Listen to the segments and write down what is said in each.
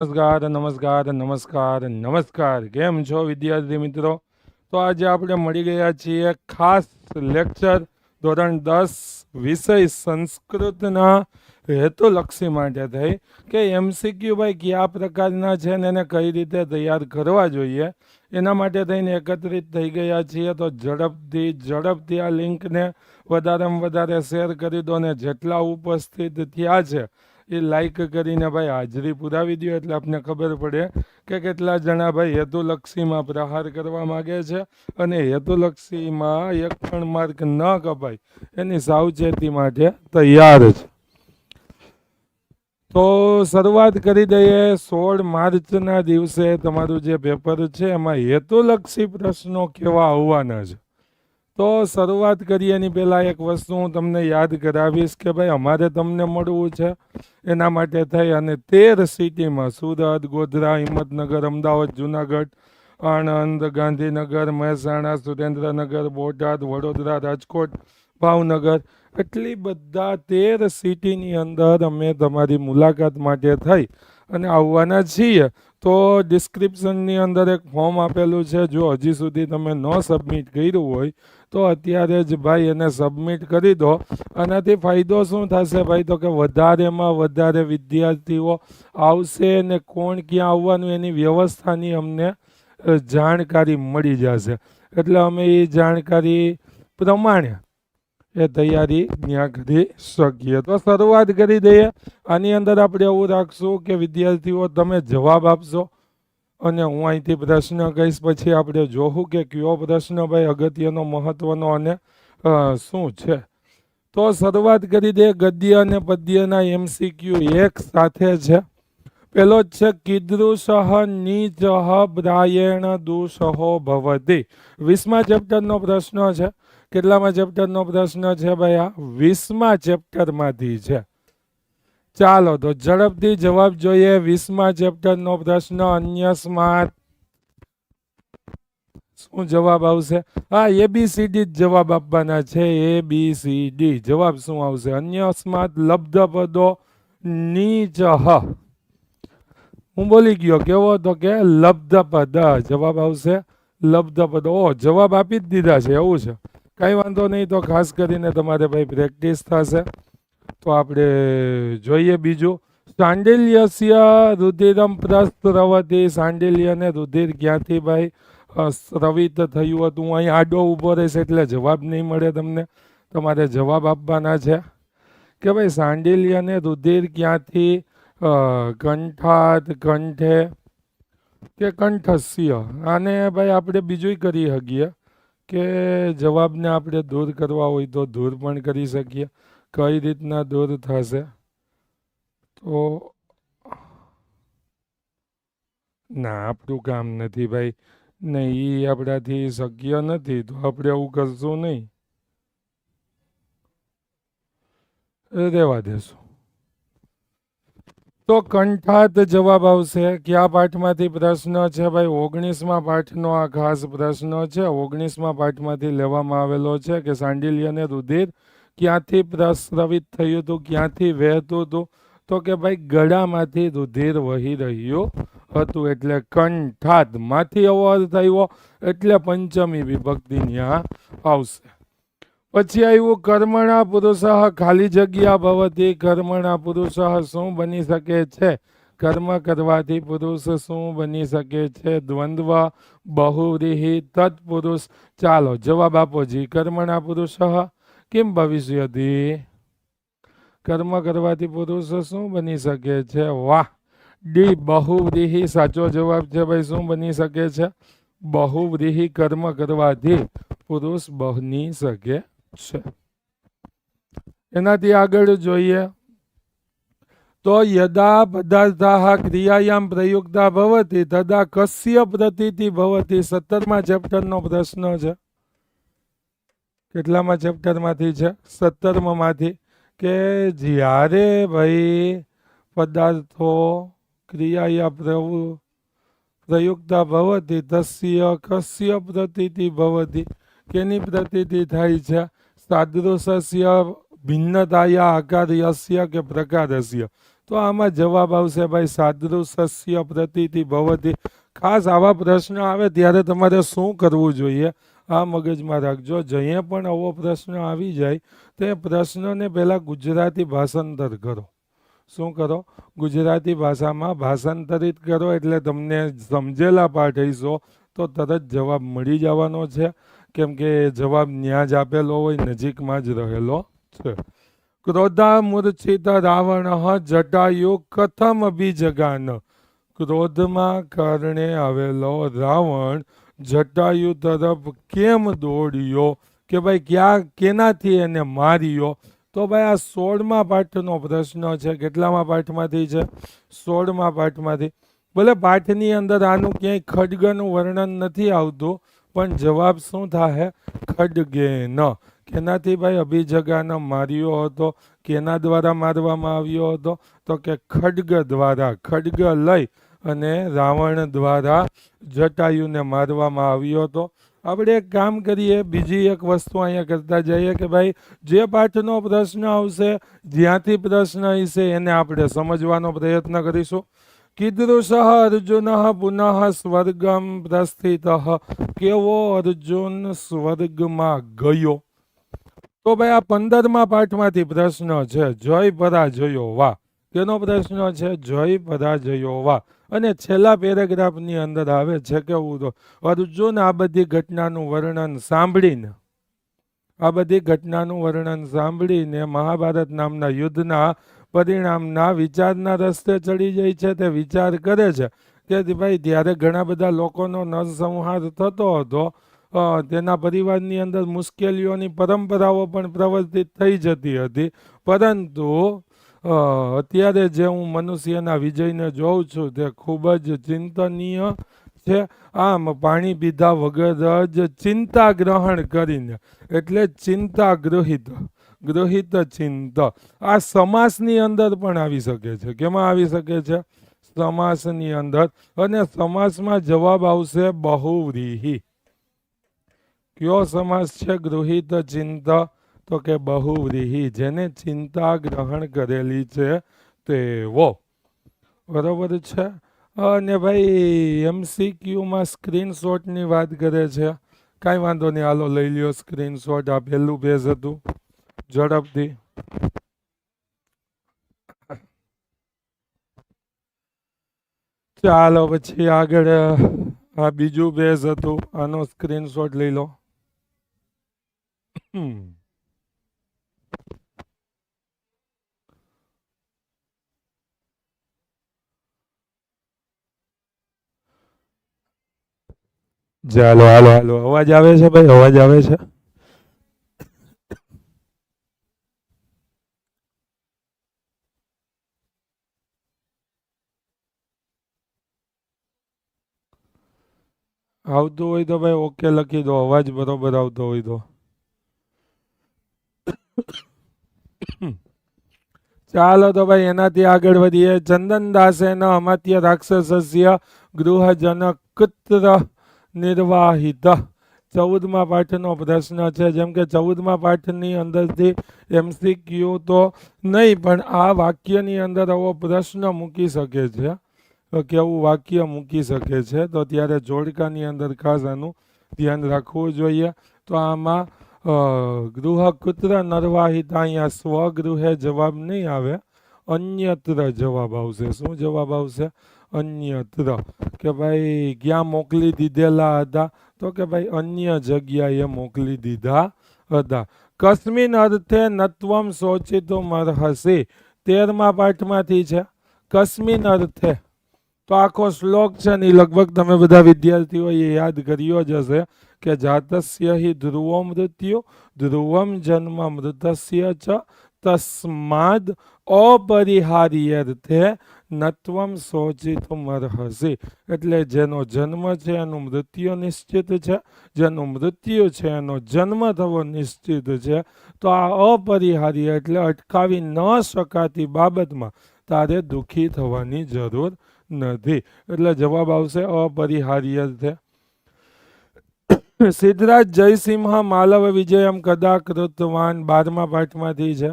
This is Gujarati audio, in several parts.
નમસ્કાર નમસ્કાર નમસ્કાર નમસ્કાર. કેમ છો વિદ્યાર્થી મિત્રો? તો આજે આપણે મળી ગયા છીએ ખાસ લેક્ચર ધોરણ 10 વિષય સંસ્કૃતના હેતુલક્ષી માટે થઈ કે એમસીક્યુ ભાઈ કયા પ્રકારના છે ને એને કઈ રીતે તૈયાર કરવા જોઈએ એના માટે થઈને એકત્રિત થઈ ગયા છીએ. તો ઝડપથી આ લિંકને વધારેમાં વધારે શેર કરી દો ને જેટલા ઉપસ્થિત થયા છે એ લાઈક કરીને ભાઈ હાજરી પુરાવી દો એટલે આપને ખબર પડે કે કેટલા જણા ભાઈ હેતુલક્ષીમાં પ્રહાર કરવા માગે છે અને હેતુલક્ષીમાં એક પણ માર્ક ન કપાય એની સાવચેતી માટે તૈયાર છે. તો શરૂઆત કરી દઈએ. 16 માર્ચના દિવસે તમારું જે પેપર છે એમાં હેતુલક્ષી પ્રશ્નો કેવા હોવાના છે. તો શરૂઆત કરીએ એની પહેલાં એક વસ્તુ હું તમને યાદ કરાવીશ કે ભાઈ અમારે તમને મળવું છે એના માટે થઈ અને 13 સિટીમાં સુરત, ગોધરા, હિંમતનગર, અમદાવાદ, જુનાગઢ, આણંદ, ગાંધીનગર, મહેસાણા, સુરેન્દ્રનગર, બોટાદ, વડોદરા, રાજકોટ, ભાવનગર એટલી બધા 13 સિટીની અંદર અમે તમારી મુલાકાત માટે થઈ અને આવવાના છીએ. તો ડિસ્ક્રિપ્શનની અંદર એક ફોર્મ આપેલું છે. જો હજી સુધી તમે ન સબમિટ કર્યું હોય તો અત્યારે જ ભાઈ એને સબમિટ કરી દો. આનાથી ફાયદો શું થશે ભાઈ? તો કે વધારેમાં વધારે વિદ્યાર્થીઓ આવશે ને કોણ ક્યાં આવવાનું એની વ્યવસ્થાની અમને જાણકારી મળી જશે. એટલે અમે એ જાણકારી પ્રમાણે એ તૈયારી ત્યાં કરી શકીએ. તો શરૂઆત કરી દઈએ. આની અંદર આપણે એવું રાખશું કે વિદ્યાર્થીઓ તમે જવાબ આપશો અને હું અહીંથી પ્રશ્ન કહીશ, પછી આપણે જોવું કે કયો પ્રશ્ન ભાઈ અગત્યનો, મહત્વનો અને શું છે. તો શરૂઆત કરી દે. ગદ્ય અને પદ્યના એમસીક્યુ એક સાથે છે. પેલો જ છે કીદૃશ નીચ બ્રાયેણ દુષહો ભવતી. 20મા ચેપ્ટરનો પ્રશ્ન છે. કેટલામાં ચેપ્ટરનો પ્રશ્ન છે ભાઈ? આ 20મા ચેપ્ટરમાંથી છે. ચાલો તો ઝડપથી જવાબ જોઈએ. 20મા ચેપ્ટરનો પ્રશ્ન અન્યસ્માત શું જવાબ આવશે? હા, ABCD જ જવાબ આપવાના છે. ABCD જવાબ શું આવશે? અન્યસ્માત લબ્ધ પદો નીચ. હું બોલી ગયો કેવો? તો કે લબ્ધ પદ જવાબ આવશે. લબ્ધ પદો. જવાબ આપી જ દીધા છે એવું છે. કાંઈ વાંધો નહીં. તો ખાસ કરીને તમારે ભાઈ પ્રેક્ટિસ થશે. તો આપણે જોઈએ બીજું. સાંડિલ્યસ્ય રુધિરમ પ્રસ્રવતી. સાંડિલ્યને રુધિર ક્યાંથી ભાઈ સ્રવિત થયું હતું? અહીં આડો ઊભો રહેશે એટલે જવાબ નહીં મળે તમને. તમારે જવાબ આપવાના છે કે ભાઈ સાંડિલ્યને રુધિર ક્યાંથી કંઠાત, કંઠે કે કંઠસ્ય. આને ભાઈ આપણે બીજું કરી શકીએ કે જવાબને આપણે દૂર કરવા હોય તો દૂર પણ કરી શકીએ. કઈ રીતના દૂર થશે? તો ના, આપણું કામ નથી ભાઈ. નહીં, એ આપણાથી શક્ય નથી. તો આપણે એવું કરશું નહીં, રહેવા દેશું. તો કંઠાત જવાબ આવશે. કયા પાઠમાંથી પ્રશ્ન છે ભાઈ? 19મા પાઠનો આ ખાસ પ્રશ્ન છે. 19મા પાઠમાંથી લેવામાં આવેલો છે કે સાંડિલ્યને રુધિર ક્યાંથી પ્રસ્રવિત થયું હતું, ક્યાંથી વહેતું હતું? તો કે ભાઈ ગળામાંથી રુધિર વહી રહ્યું હતું. એટલે કંઠાત માંથી અવર થયો એટલે પંચમી વિભક્તિ ત્યાં આવશે. પછી આવ્યું કર્મણા પુરુષ ખાલી જગ્યા ભવતી. કર્મણા પુરુષ શું બની શકે છે? કર્મ કરવાથી પુરુષ શું બની શકે છે? દ્વંદ્વ, બહુવ્રીહી, તત્પુરુષ. ચાલો જવાબ આપો જી. કર્મણા પુરુષ કેમ ભવિષ્યથી? કર્મ કરવાથી પુરુષ શું બની શકે છે? વાહ. ડી બહુવ્રીહી સાચો જવાબ છે ભાઈ. શું બની શકે છે? બહુવ્રીહી. કર્મ કરવાથી પુરુષ બની શકે છે. એનાથી આગળ જોઈએ તો યદા પદાર્થા ક્રિયાયામ પ્રયુક્તા ભવતી તદા કસ્ય પ્રતીતિ ભવતી. 17મા ચેપ્ટરનો પ્રશ્ન છે. કેટલામાં ચેપ્ટરમાંથી છે? 17માંથી. કે જ્યારે ભાઈ પદાર્થો ક્રિયાયા પ્રયુક્તા ભવતી તસ્ય કસ્ય પ્રતીતિ ભવતી. કેની પ્રતીતિ થાય છે? સાદૃશ્ય ભિન્નતાયા આકાર્યસ્ય કે પ્રકારસ્ય. તો આમાં જવાબ આવશે ભાઈ સાદૃશ્ય પ્રતીતિ ભવતી. ખાસ આવા પ્રશ્ન આવે ત્યારે તમારે શું કરવું જોઈએ આ મગજમાં રાખજો. જઈએ પણ આવો પ્રશ્ન આવી જાય તે પ્રશ્નને પહેલાં ગુજરાતી ભાષાંતર કરો. શું કરો? ગુજરાતી ભાષામાં ભાષાંતરિત કરો એટલે તમને સમજેલા પાઠ હશો તો તરત જવાબ મળી જવાનો છે, કેમ કે જવાબ ન્યા જ આપેલો હોય, નજીકમાં જ રહેલો છે. ક્રોધા મૂર્છિત રાવણ જટાયુ કથમ અભિજગાન. ક્રોધમાં કારણે આવેલો રાવણ જટાયુ તરફ કેમ દોડ્યો, કે ભાઈ ક્યાં કેનાથી એને માર્યો? તો ભાઈ આ 16મા પાઠનો પ્રશ્ન છે. કેટલામા પાઠમાંથી છે? 16મા પાઠમાંથી. ભલે પાઠની અંદર આનું ક્યાંય ખડગનું વર્ણન નથી આવતું, પણ જવાબ શું થાય? ખડગેન. કેનાથી ભાઈ અભિજગાન માર્યો હતો? કેના દ્વારા મારવામાં આવ્યો હતો? તો કે ખડગ દ્વારા. ખડગ લઈ અને રાવણ દ્વારા જટાયુને મારવામાં આવ્યો હતો. આપણે એક કામ કરીએ, બીજી એક વસ્તુ અહીંયા કરતા જઈએ કે ભાઈ જે પાઠનો પ્રશ્ન આવશે, જ્યાંથી પ્રશ્ન હશે એને આપણે સમજવાનો પ્રયત્ન કરીશું. કીદૃશ અર્જુન પુનઃ સ્વર્ગમ પ્રસ્થિત. કેવો અર્જુન સ્વર્ગમાં ગયો? તો ભાઈ આ 15મા પાઠમાંથી પ્રશ્ન છે. જય પરાજયો વાહ. કેનો પ્રશ્ન છે? જય પરાજયો વાહ. અને છેલ્લા પેરેગ્રાફની અંદર આવે છે કેવું, તો અર્જુન આ બધી ઘટનાનું વર્ણન સાંભળીને મહાભારત નામના યુદ્ધના પરિણામના વિચારના રસ્તે ચડી જાય છે. તે વિચાર કરે છે કે ભાઈ ત્યારે ઘણા બધા લોકોનો નરસંહાર થતો હતો, તેના પરિવારની અંદર મુશ્કેલીઓની પરંપરાઓ પણ પ્રવર્તિત થઈ જતી હતી, પરંતુ અત્યારે જે હું મનુષ્યના વિજયને જોઉં છું તે ખૂબ જ ચિંતનીય છે. આમ પાણી પીધા વગર જ ચિંતા ગ્રહણ કરીને, એટલે ચિંતા ગૃહિત ચિંત. આ સમાસની અંદર પણ આવી શકે છે. કેમાં આવી શકે છે? સમાસની અંદર. અને સમાસમાં જવાબ આવશે બહુવ્રીહી. કયો સમાસ છે? ગૃહિત ચિંત. તો કે બહુવ્રીહી, જેને ચિંતા ગ્રહણ કરેલી છે તેવો. બરોબર છે. અને ભાઈ MCQમાં સ્ક્રીનશોટની વાત કરે છે. કાંઈ વાંધો નહીં, હાલો લઈ લ્યો સ્ક્રીનશોટ. આ પહેલું પેજ હતું. ઝડપથી ચાલો પછી આગળ આ બીજું પેજ હતું, આનો સ્ક્રીનશોટ લઈ લો. ચાલો હાલો હાલો. અવાજ આવે છે ભાઈ? અવાજ આવે છે? આવતું હોય તો ભાઈ ઓકે લખી દો. અવાજ બરોબર આવતો હોય તો. ચાલો તો ભાઈ એનાથી આગળ વધીએ. ચંદનદાસે ન અમાત્ય રાક્ષસસ્ય ગૃહજન કુત્ર નિર્વાહિત. 14મા પાઠનો પ્રશ્ન છે. જેમ કે 14મા પાઠની અંદરથી MCQ તો નહીં, પણ આ વાક્યની અંદર આવો પ્રશ્ન મૂકી શકે છે. કેવું વાક્ય મૂકી શકે છે? તો ત્યારે જોડકાની અંદર ખાસ આનું ધ્યાન રાખવું જોઈએ. તો આમાં ગૃહ કુત્ર નરવાહિત, અહીંયા સ્વગૃહે જવાબ નહીં આવે, અન્યત્ર જવાબ આવશે. શું જવાબ આવશે? અન્યત્ર. કે ભાઈ ક્યાં મોકલી દીધેલા હતા? તો કે ભાઈ અન્ય જગ્યાએ મોકલી દીધા હતા. કસ્મિન અર્થે નત્વમ શોચિતુમ અર્હસી. 13મા પાઠમાંથી છે. કસ્મિન અર્થે. તો આખો શ્લોક છે ને લગભગ તમે બધા વિદ્યાર્થીઓએ યાદ કર્યો જ હશે કે જાતસ્ય હિ ધ્રુવો મૃત્યુ ધ્રુવમ જન્મ મૃતસ્ય ચ તસ્માદ અપરિહાર્યર્થે નત્વમ શોચિતુમ અર્હસી. એટલે જેનો જન્મ છે એનું મૃત્યુ નિશ્ચિત છે, જેનું મૃત્યુ છે એનો જન્મ થવો નિશ્ચિત છે. તો આ અપરિહાર્ય એટલે અટકાવી ન શકાતી બાબતમાં તારે દુઃખી થવાની જરૂર નથી. એટલે જવાબ આવશે અપરિહાર્ય છે. સિદ્ધરાજ જયસિંહ માલવ વિજયમ કદા કૃતવાન. 12મા પાઠમાંથી છે.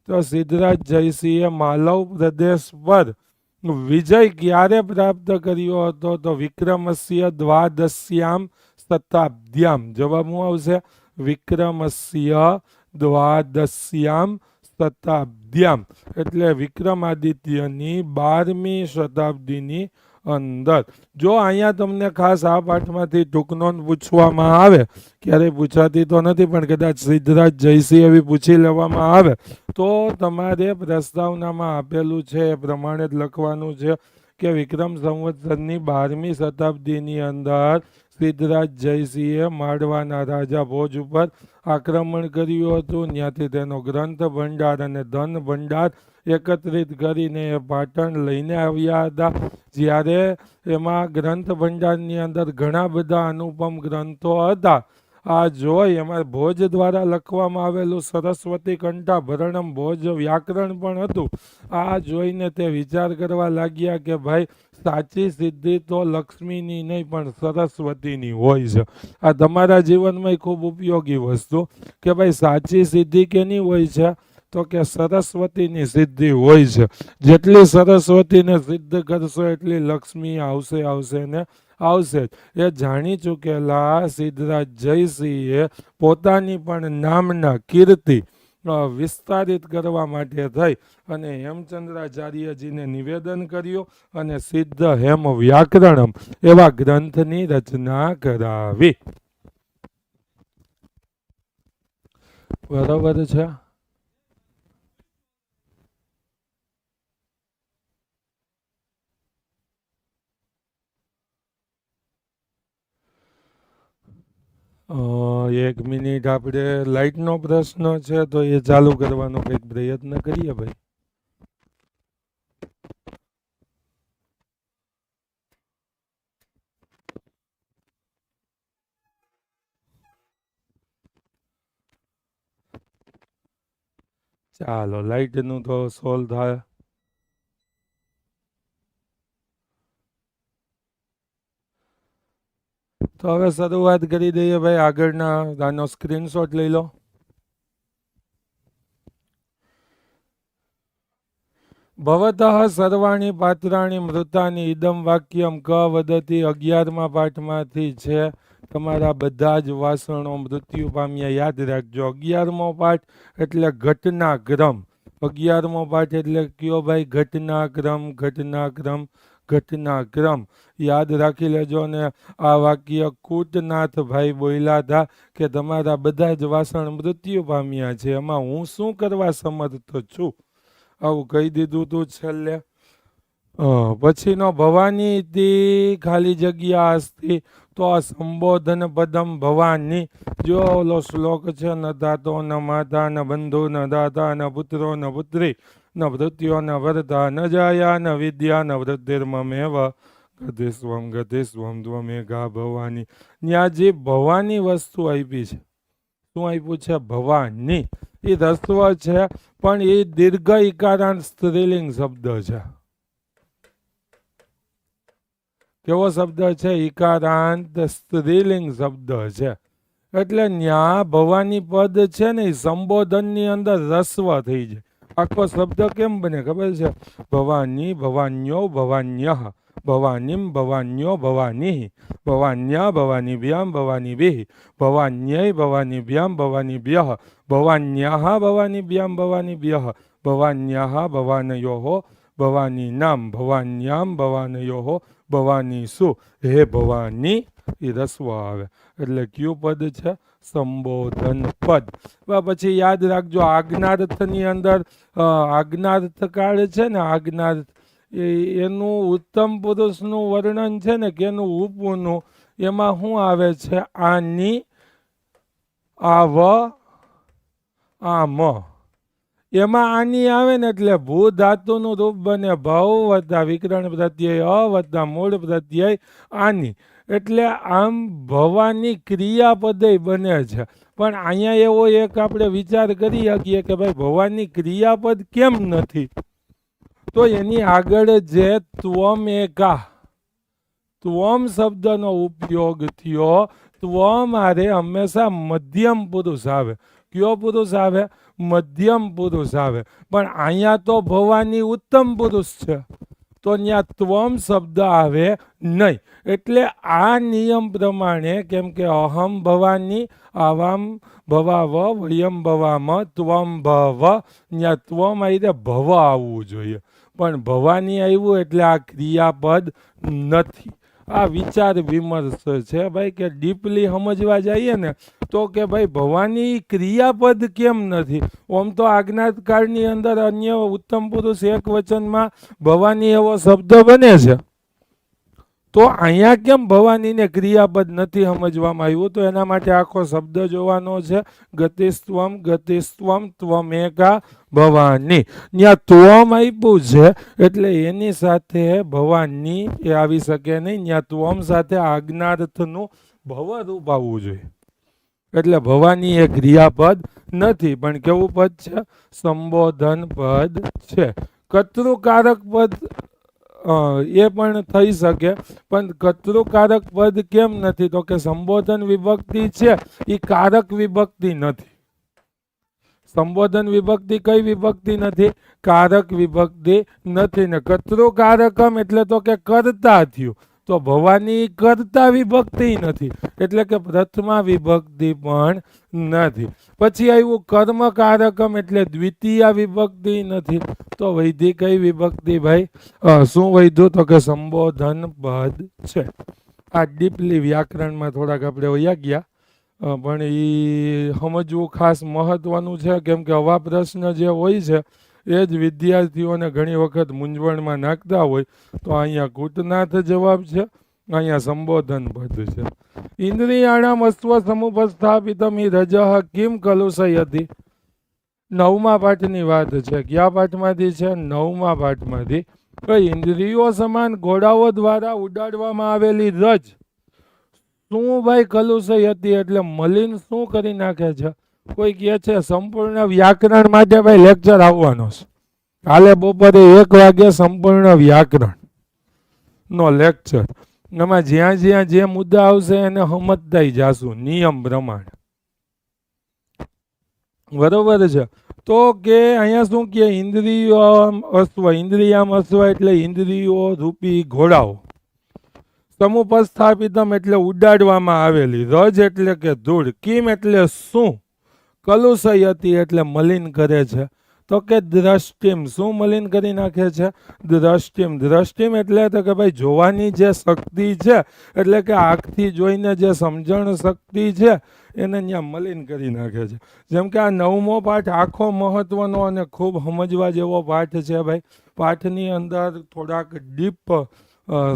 તો સિદ્ધરાજ જયસિંહે માલવ પ્રદેશ પર વિજય ક્યારે પ્રાપ્ત કર્યો હતો? તો વિક્રમસ્ય દ્વાદશ્યામ શતાબ્દ્યામ. જવાબ શું આવશે? વિક્રમસ્ય દ્વાદશ્યામ શતાબ્દ્યામ, એટલે વિક્રમાદિત્યની 12મી શતાબ્દીની અંદર. જો અહીંયા તમને ખાસ આ પાઠમાંથી ટૂંકનોંધ પૂછવામાં આવે, ક્યારેય પૂછાતી તો નથી પણ કદાચ સિદ્ધરાજ જયસિંહ એવી પૂછી લેવામાં આવે તો તમારે પ્રસ્તાવનામાં આપેલું છે એ પ્રમાણે જ લખવાનું છે કે વિક્રમ સંવત્સરની 12મી શતાબ્દીની અંદર સિદ્ધરાજ જયસિંહે માળવાના રાજા ભોજ ઉપર આક્રમણ કર્યું હતું. ત્યાંથી તેનો ગ્રંથ ભંડાર અને ધન ભંડાર એકત્રિત કરીને એ પાટણ લઈને આવ્યા હતા. જ્યારે એમાં ગ્રંથ ભંડારની અંદર ઘણા બધા અનુપમ ગ્રંથો હતા. આ જોઈ એમાં ભોજ દ્વારા લખવામાં આવેલું સરસ્વતી કંઠાભરણમ ભોજ વ્યાકરણ પણ હતું. આ જોઈને તે વિચાર કરવા લાગ્યા કે ભાઈ સાચી સિદ્ધિ તો લક્ષ્મીની નહીં પણ સરસ્વતીની હોય છે. આ તમારા જીવનમાં ખૂબ ઉપયોગી વસ્તુ કે ભાઈ સાચી સિદ્ધિ કેની હોય છે? તો કે સરસ્વતીની સિદ્ધિ હોય છે. જેટલી સરસ્વતીને સિદ્ધ કરશો એટલી લક્ષ્મી આવશે ને આવશે. એ જાણી ચૂકેલા સિદ્ધરાજ જયસિંહે પોતાની પણ નામના કીર્તિ વિસ્તારિત કરવા માટે થઈ અને હેમચંદ્રાચાર્યજીને નિવેદન કર્યું અને સિદ્ધ હેમ વ્યાકરણમ એવા ગ્રંથની રચના કરાવી. બરાબર છે. એક મિનિટ, આપણે લાઇટનો પ્રશ્ન છે તો એ ચાલુ કરવાનો કંઈક પ્રયત્ન કરીએ ભાઈ. ચાલો લાઇટનું તો સોલ્વ થાય. તો હવે શરૂઆત કરી દઈએ ભાઈ. આગળના આનો સ્ક્રીનશોટ લઈ લો. ભવતઃ સર્વાણી પાત્રાણી મૃતાની ઇદમ વાક્યમ ક વદતી 11મા પાઠમાંથી છે. તમારા બધા જ વાસણો મૃત્યુ પામ્યા. યાદ રાખજો 11મો પાઠ એટલે ઘટનાક્રમ. 11મો પાઠ એટલે કયો ભાઈ? ઘટનાક્રમ. યાદ રાખી લેજો. ને આ વાક્ય કૂટનાથ ભાઈ બોલ્યા હતા કે તમારા બધા જ વાસણ મૃત્યુ પામ્યા છે, એમાં હું શું કરવા સમર્થ છું? આવું કહી દીધું તું છેલ્લે. પછીનો ભવાની તી ખાલી જગ્યા અસ્તિ, તો આ સંબોધન પદમ ભવાની. જો ઓલો શ્લોક છે ન દાતો ન માતા ન બંધુ ન દાતા ન પુત્રો ન પુત્રી ન ભૃત્યો ન વર્તા ન જાયા ન વિદ્યા ન વૃદ્ધિર્મમેવ ગતિસ્વમ ત્વમેઘા ભવાની. ત્યાં જે ભવાની વસ્તુ આપી છે, શું આપ્યું છે? ભવાની. એ રસ્વ છે પણ એ દીર્ઘ ઇકારાંત સ્ત્રીલિંગ શબ્દ છે. કેવો શબ્દ છે? ઇકારાંત સ્ત્રીલિંગ શબ્દ છે. એટલે ન્યા ભવાની પદ છે ને એ સંબોધનની અંદર રસ્વ થઈ જાય. આખો શબ્દ કેમ બને ખબર છે? ભવાની, ભવાન્યો, ભવાન્યઃ, ભવાનીમ, ભવાન્યો, ભવાની, ભવાન્યા, ભવાનીભ્યામ, ભવાનીભિઃ, ભવાન્યૈ, ભવાનીભ્યામ, ભવાનીભ્યઃ, ભવાન્યાઃ, ભવાનીભ્યામ, ભવાનીભ્યઃ, ભવાન્યાઃ, ભવાનયોઃ, ભવાનીનામ, ભવાન્યામ, ભવાનયોઃ, ભવાનીસુ. હે ભવાની, એ રસ્વ આવે એટલે કયું પદ છે? સંબોધન પદ. પછી યાદ રાખજો આજ્ઞાર્થની અંદર આજ્ઞાર્થ કાળ છે ને, આજ્ઞાર્થ એનું ઉત્તમ પુરુષનું વર્ણન છે ને કેનું? ઉપનું. એમાં શું આવે છે? આની, આવ, આમ. એમાં આની આવે ને એટલે ભૂ ધાતુનું રૂપ બને ભવ વત્તા વિકરણ પ્રત્યય અ વત્તા મૂળ પ્રત્યય આની. એટલે આમ ભવાની ક્રિયાપદે બને છે. પણ અહીંયા એવો એક આપણે વિચાર કરી શકીએ કે ભાઈ ભવાની ક્રિયાપદ કેમ નથી? તો એની આગળ જે ત્વમેકા, ત્વમ શબ્દનો ઉપયોગ થયો. ત્વમ આરે હંમેશા મધ્યમ પુરુષ આવે. કયો પુરુષ આવે? મધ્યમ પુરુષ આવે. પણ અહીંયા તો ભવાની ઉત્તમ પુરુષ છે, તો ત્યાં ત્વમ શબ્દ આવે નહીં. એટલે આ નિયમ પ્રમાણે, કેમ કે અહમ ભવાની, આવામ ભવાવ, વયમ ભવામ, ત્વમ ભવ, ત્યાં ત્વમ આવી દે ભવ આવવું જોઈએ, પણ ભવાની આવ્યું એટલે આ ક્રિયાપદ નથી. આ વિચાર વિમર્શ છે ભાઈ, કે ડીપલી સમજવા જઈએ ને તો કે ભાઈ ભવાની ક્રિયાપદ કેમ નથી? આમ તો આજ્ઞાતકાળની અંદર અન્ય ઉત્તમ પુરુષ એક વચનમાં ભવાની એવો શબ્દ બને છે, તો અહીંયા કેમ ભવાનીને ક્રિયાપદ નથી સમજવામાં આવ્યું? તો એના માટે આખો શબ્દ જોવાનો છે. ગતિસ્ત્વમ ગતિસ્ત્વમ ત્વમેકા ભવાની. ત્યાં ત્વમ આપ્યું છે એટલે એની સાથે ભવાની એ આવી શકે નહીં. ત્યાં ત્વમ સાથે આજ્ઞાર્થનું ભવરૂપ આવવું જોઈએ. એટલે ભવાની એ ક્રિયાપદ નથી, પણ કેવું પદ છે? સંબોધન પદ છે. કર્તૃકારક પદ એ પણ થઈ શકે, પણ કર્તૃકારક પદ કેમ નથી? તો કે સંબોધન વિભક્તિ છે એ કારક વિભક્તિ નથી. સંબોધન વિભક્તિ કઈ વિભક્તિ નથી? કારક વિભક્તિ નથી. ને કર્તૃકારકમ એટલે તો કે કર્તા થયું, તો ભવાની કર્તા વિભક્તિ નથી, એટલે કે પ્રથમા વિભક્તિ પણ નથી. પછી આવ્યું કર્મકારકમ એટલે દ્વિતીય વિભક્તિ નથી, તો વૈધી કઈ વિભક્તિ ભાઈ? શું વૈધું? તો કે સંબોધન પદ છે. આ ડીપલી વ્યાકરણમાં થોડાક આપણે વયા ગયા, પણ એ સમજવું ખાસ મહત્વનું છે, કેમ કે આવા પ્રશ્ન જે હોય છે એ જ વિદ્યાર્થીઓને ઘણી વખત મૂંઝવણમાં નાખતા હોય. તો અહીંયા કૂટનાથ જવાબ છે, અહીંયા સંબોધન પદ છે. ઇન્દ્રિયાણામ અસ્વ સમુપસ્થાપિતમ હિ રજઃ કિમ કલુષયતિ. 9મા પાઠની વાત છે. કયા પાઠમાંથી છે? 9મા પાઠમાંથી. ઇન્દ્રિયો સમાન ઘોડાઓ દ્વારા ઉડાડવામાં આવેલી રજ શું ભાઈ કલુષયતિ એટલે મલિન શું કરી નાખે છે? કોઈ કહે છે સંપૂર્ણ વ્યાકરણ માટે ભાઈ લેક્ચર આવવાનો છે, કાલે બપોરે 1 વાગે સંપૂર્ણ વ્યાકરણ નો લેક્ચર. એમાં જ્યાં જ્યાં જે મુદ્દા આવશે એને સમજતા જાશું નિયમ પ્રમાણે, બરોબર છે? તો કે અહીંયા શું કે ઇન્દ્રિયો અસ્વ, ઇન્દ્રિયામ અસ્વ એટલે ઇન્દ્રિયો રૂપી ઘોડાઓ. સમુપસ્થાપિતમ એટલે ઉડાડવામાં આવેલી. રજ એટલે કે ધૂળ. કિમ એટલે શું? કલુષયતિ એટલે મલિન કરે છે. તો કે દ્રષ્ટિમ, શું મલિન કરી નાખે છે? દ્રષ્ટિમ. દ્રષ્ટિમ એટલે તો કે ભાઈ જોવાની જે શક્તિ છે, એટલે કે આંખથી જોઈને જે સમજણ શક્તિ છે એને ત્યાં મલિન કરી નાખે છે. જેમ કે આ 9મો પાઠ આખો મહત્વનો અને ખૂબ સમજવા જેવો પાઠ છે ભાઈ. પાઠની અંદર થોડાક ડીપ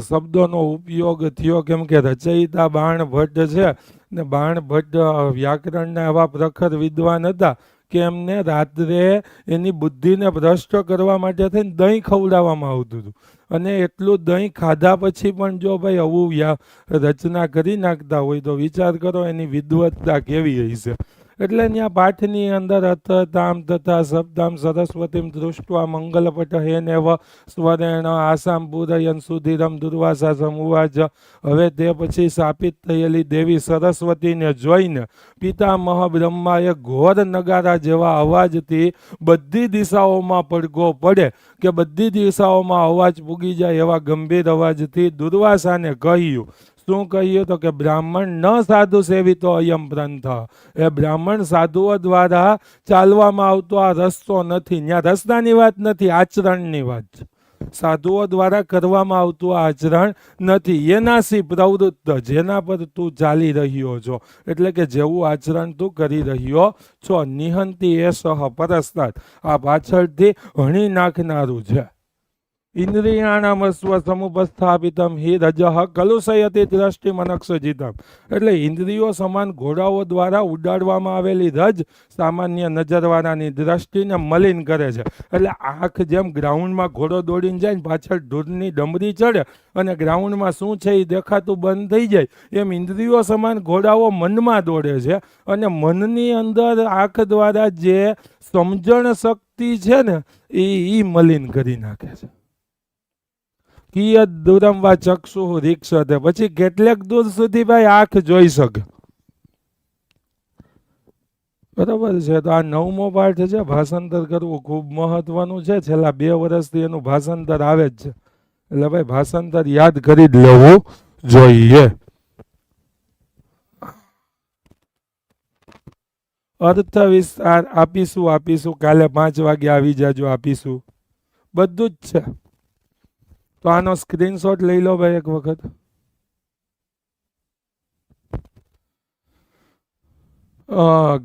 શબ્દોનો ઉપયોગ થયો, કેમ કે રચયિતા બાણ ભટ્ટ છે ને બાણ ભટ્ટ વ્યાકરણના એવા પ્રખર વિદ્વાન હતા કે એમને રાત્રે એની બુદ્ધિને ભ્રષ્ટ કરવા માટે થઈને દહીં ખવડાવવામાં આવતું હતું, અને એટલું દહીં ખાધા પછી પણ જો ભાઈ આવું રચના કરી નાખતા હોય તો વિચાર કરો એની વિદ્વત્તા કેવી હશે. એટલે ત્યાં પાઠની અંદર તામ તથા શબ્દામ સરસ્વતીમ દૃષ્ટવા મંગલપટ હેનેવ સ્વરેણ આસામ પૂરયન સુધીરમ દુર્વાસા સમુવાચ. હવે તે પછી સ્થાપિત થયેલી દેવી સરસ્વતીને જોઈને પિતામહ બ્રહ્માએ ઘોર નગારા જેવા અવાજથી બધી દિશાઓમાં પડઘો પડે, કે બધી દિશાઓમાં અવાજ પૂગી જાય એવા ગંભીર અવાજથી દુર્વાસાને કહ્યું. શું કહ્યું? તો કે બ્રાહ્મણ ન સાધુ સેવિતો અયમ ગ્રંથ. એ બ્રાહ્મણ સાધુઓ દ્વારા ચાલવામાં આવતો આ રસ્તો નથી. ત્યાં રસ્તાની વાત નથી, આચરણની વાત. સાધુઓ દ્વારા કરવામાં આવતું આચરણ નથી. એનાસી પ્રવૃત્ત, જેના પર તું ચાલી રહ્યો છો, એટલે કે જેવું આચરણ તું કરી રહ્યો છો. નિહંતી એ સહ પરસ્તાત, આ પાછળથી હણી નાખનારું છે. ઇન્દ્રિયાણામ અસ્વ સમુપસ્થાપિતમ હિ રજઃ કલુષયતિ દ્રષ્ટિ મનક્ષજિતમ. એટલે ઇન્દ્રિયો સમાન ઘોડાઓ દ્વારા ઉડાડવામાં આવેલી રજ સામાન્ય નજરવાળાની દ્રષ્ટિને મલિન કરે છે. એટલે આંખ જેમ ગ્રાઉન્ડમાં ઘોડો દોડીને જાય ને પાછળ ધૂળની ડમરી ચડે અને ગ્રાઉન્ડમાં શું છે એ દેખાતું બંધ થઈ જાય, એમ ઇન્દ્રિયો સમાન ઘોડાઓ મનમાં દોડે છે, અને મનની અંદર આંખ દ્વારા જે સમજણ શક્તિ છે ને એ મલિન કરી નાખે છે. કિયત દૂરમ વા ચક્ષુ રીક્ષતે, પછી કેટલેક દૂર સુધી ભાઈ આંખ જોઈ શકે. બરાબર છે. તો આ 9મો પાઠ છે. ભાષાંતર કરવું ખૂબ મહત્વનું છે. છેલ્લા 2 વર્ષથી એનું ભાષાંતર આવે જ છે. એટલે ભાઈ ભાષાંતર યાદ કરી જ લેવું જોઈએ. અર્થ વિસ્તાર આપીશું. કાલે 5 વાગે આવી જાજો, આપીશું. બધું જ છે. તો આનો સ્ક્રીનશોટ લઈ લો ભાઈ એક વખત.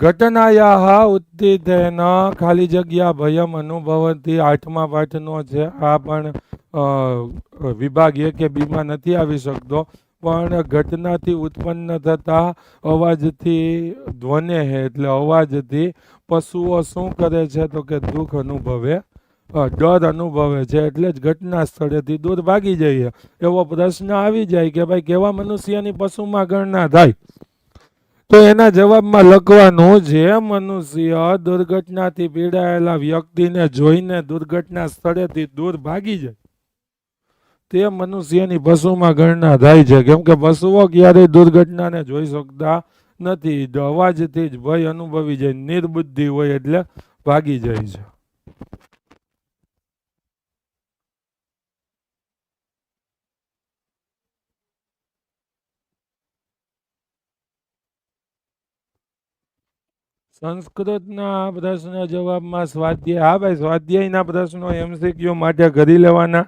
ઘટનાયાહ ઉત્થિતેન ખાલી જગ્યા ભયમ અનુભવતી 8મા પાઠનો છે. આ પણ વિભાગ 1 કે 2 માં નથી આવી શકતો, પણ ઘટનાથી ઉત્પન્ન થતા અવાજથી ધ્વને હે એટલે અવાજથી પશુઓ શું કરે છે તો કે દુઃખ અનુભવે, ડર અનુભવે છે. એટલે જ ઘટના સ્થળેથી દૂર ભાગી જઈએ. એવો પ્રશ્ન આવી જાય કે ભાઈ કેવા મનુષ્યની પશુમાં ગણના થાય? તો એના જવાબમાં લખવાનું, જે મનુષ્ય દુર્ઘટનાથી પીડાયેલા વ્યક્તિને જોઈને દુર્ઘટના સ્થળેથી દૂર ભાગી જાય તે મનુષ્યની પશુમાં ગણના થાય છે. કેમ કે પશુઓ ક્યારેય દુર્ઘટનાને જોઈ શકતા નથી. અવાજથી જ ભય અનુભવી જાય. નિર્બુદ્ધિ હોય એટલે ભાગી જાય છે. સંસ્કૃતના પ્રશ્ન જવાબમાં સ્વાધ્યાય. હા ભાઈ, સ્વાધ્યાયના પ્રશ્નો MCQ માટે કરી લેવાના.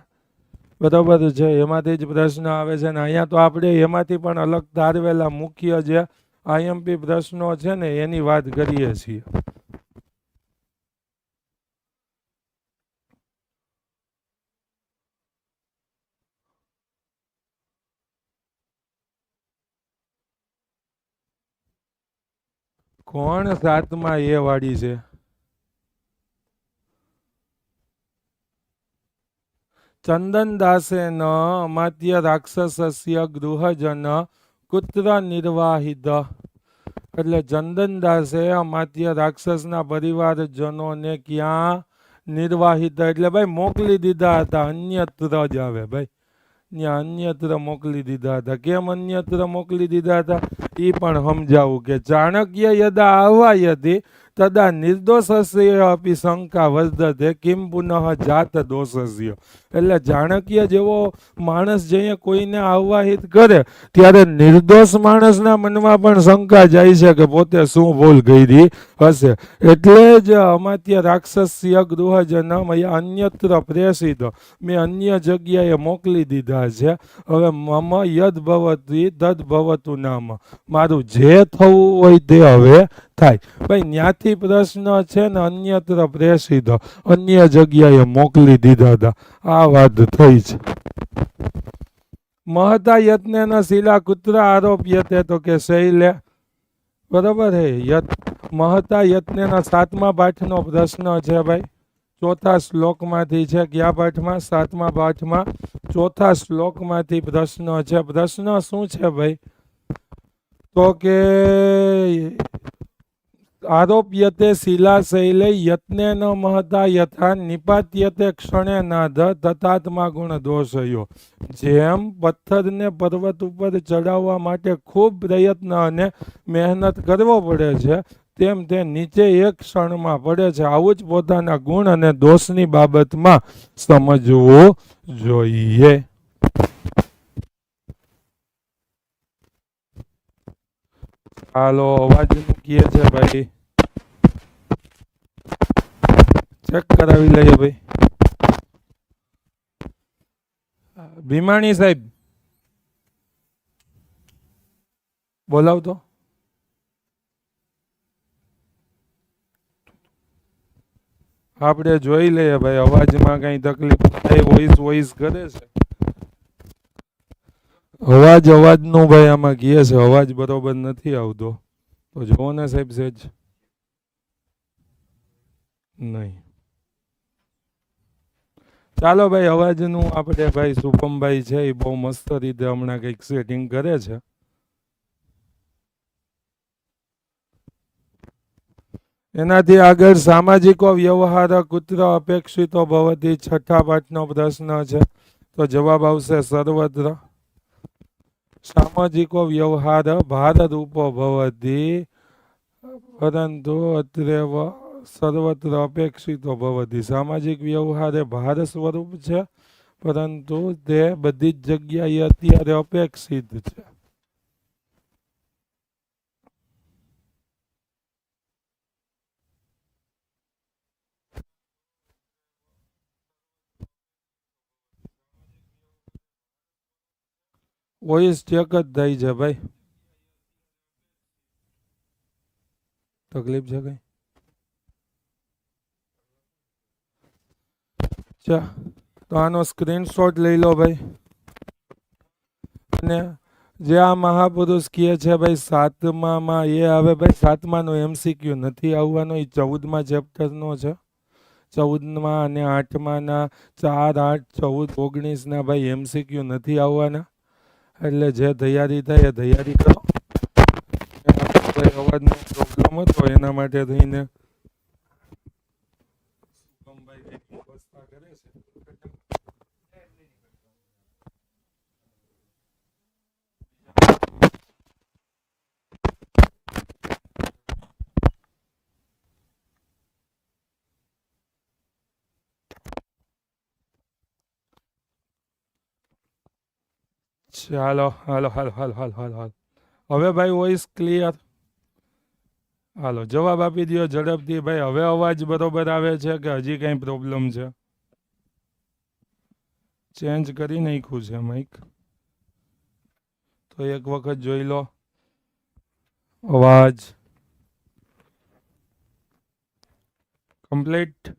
બરાબર છે. એમાંથી જ પ્રશ્ન આવે છે. ને અહીંયા તો આપણે એમાંથી પણ અલગ તારવેલા મુખ્ય જે IMP પ્રશ્નો છે ને એની વાત કરીએ છીએ. કોણ 7મા એ વાળી છે? ચંદનદાસેન અમાત્ય રાક્ષસસ્ય ગૃહજન કુત્ર નિર્વાહિત. એટલે ચંદનદાસે અમાત્ય રાક્ષસના પરિવારજનોને ક્યાં નિર્વાહિત એટલે ભાઈ મોકલી દીધા હતા. અન્યત્ર જ આવે ભાઈ, ત્યાં અન્યત્ર મોકલી દીધા હતા. કેમ અન્યત્ર મોકલી દીધા હતા એ પણ સમજાવું કે ચાણક્ય યદા આહ્વાયતિ તદા નિર્દોષસ્ય અપી શંકા વર્ધતે કિમ પુનઃ જાત દોષસ્ય. એટલે ચાણક્ય જેવો માણસ જે કોઈને આહ્વાહિત કરે ત્યારે નિર્દોષ માણસના મનમાં પણ શંકા જાય છે કે પોતે શું ભૂલ કરી હશે. એટલે જ અમાત્ય રાક્ષસ્ય ગૃહજનમ અન્યત્ર પ્રેષિત, મેં અન્ય જગ્યાએ મોકલી દીધા છે. હવે મમ યદ ભવતી તદ ભવતું નામ, મારું જે થવું હોય તે હવે થાય. ભાઈ ન્યાથી પ્રશ્ન છે ને અન્યત્ર પ્રેષિત, અન્ય જગ્યાએ મોકલી દીધા હતા. આ વાત થઈ છે. મહતા યત્ન શિલા કુત્ર આરોપ્યતે તો કે શૈલે. બરાબર હે. મહતા યત્નના 7મા પાઠનો પ્રશ્ન છે ભાઈ. 4થા શ્લોકમાંથી છે. કયા પાઠમાં? 7મા પાઠમાં 4થા શ્લોકમાંથી પ્રશ્ન છે. પ્રશ્ન શું છે ભાઈ? તો કે આરોપ્યતે શિલાશૈલે યત્નેન મહતા યથા નિપાત્યતે ક્ષણે નાદ તથાત્મા ગુણ દોષયો. જેમ પથ્થરને પર્વત ઉપર ચડાવવા માટે ખૂબ પ્રયત્ન અને મહેનત કરવો પડે છે, તેમ તે નીચે એક ક્ષણમાં પડે છે. આવું જ પોતાના ગુણ અને દોષની બાબતમાં સમજવું જોઈએ. હાલો, અવાજ મૂકીએ છે ભાઈ, ચેક કરાવી લઈએ ભાઈ. ભીમાણી સાહેબ બોલાવતો. આપણે જોઈ લઈએ ભાઈ, અવાજમાં કઈ તકલીફ થાય, વોઇસ કરે છે. અવાજનું ભાઈ આમાં કહે છે અવાજ બરોબર નથી આવતો. તો જોવો ને સાહેબ સેજ નહીં. ચાલો ભાઈ, અવાજનું આપણે ભાઈ શુભમભાઈ છે એ બહુ મસ્ત રીતે હમણાં કંઈક સેટિંગ કરે છે. એનાથી આગળ સામાજિકો વ્યવહાર કુત્ર અપેક્ષિતો ભવતી 6થા પાઠનો પ્રશ્ન છે. તો જવાબ આવશે સર્વત્ર. સામાજિકો વ્યવહાર ભારરૂપો ભવતી પરંતુ અત્રેવ સર્વત્ર અપેક્ષિતો ભવતી. સામાજિક વ્યવહાર એ ભાર સ્વરૂપ છે, પરંતુ તે બધી જ જગ્યાએ અત્યારે અપેક્ષિત છે. વોઇસ ચેક જ થાય છે ભાઈ, તકલીફ છે કઈ? ચા તો આનો સ્ક્રીનશોટ લઈ લો ભાઈ. અને જે આ મહાપુરુષ કહે છે ભાઈ સાતમામાં, એ હવે ભાઈ સાતમાનો MCQ નથી આવવાનો, એ 14મા ચેપ્ટરનો છે. 14મા અને 8માના 4, 8, 14, 19ના ભાઈ MCQ નથી આવવાના. એટલે જે તૈયારી થાય એ તૈયારી કરો. અવાજનો પ્રોબ્લેમ હતો એના માટે થઈને ચાલો હાલો હાલો હાલો હાલો હાલો હાલો હવે ભાઈ વોઇસ ક્લિયર? હાલો જવાબ આપી દો ઝડપથી ભાઈ. હવે અવાજ બરોબર આવે છે કે હજી કંઈ પ્રોબ્લેમ છે? ચેન્જ કરી નાખ્યું છે માઇક, તો એક વખત જોઈ લો. અવાજ કમ્પ્લીટ?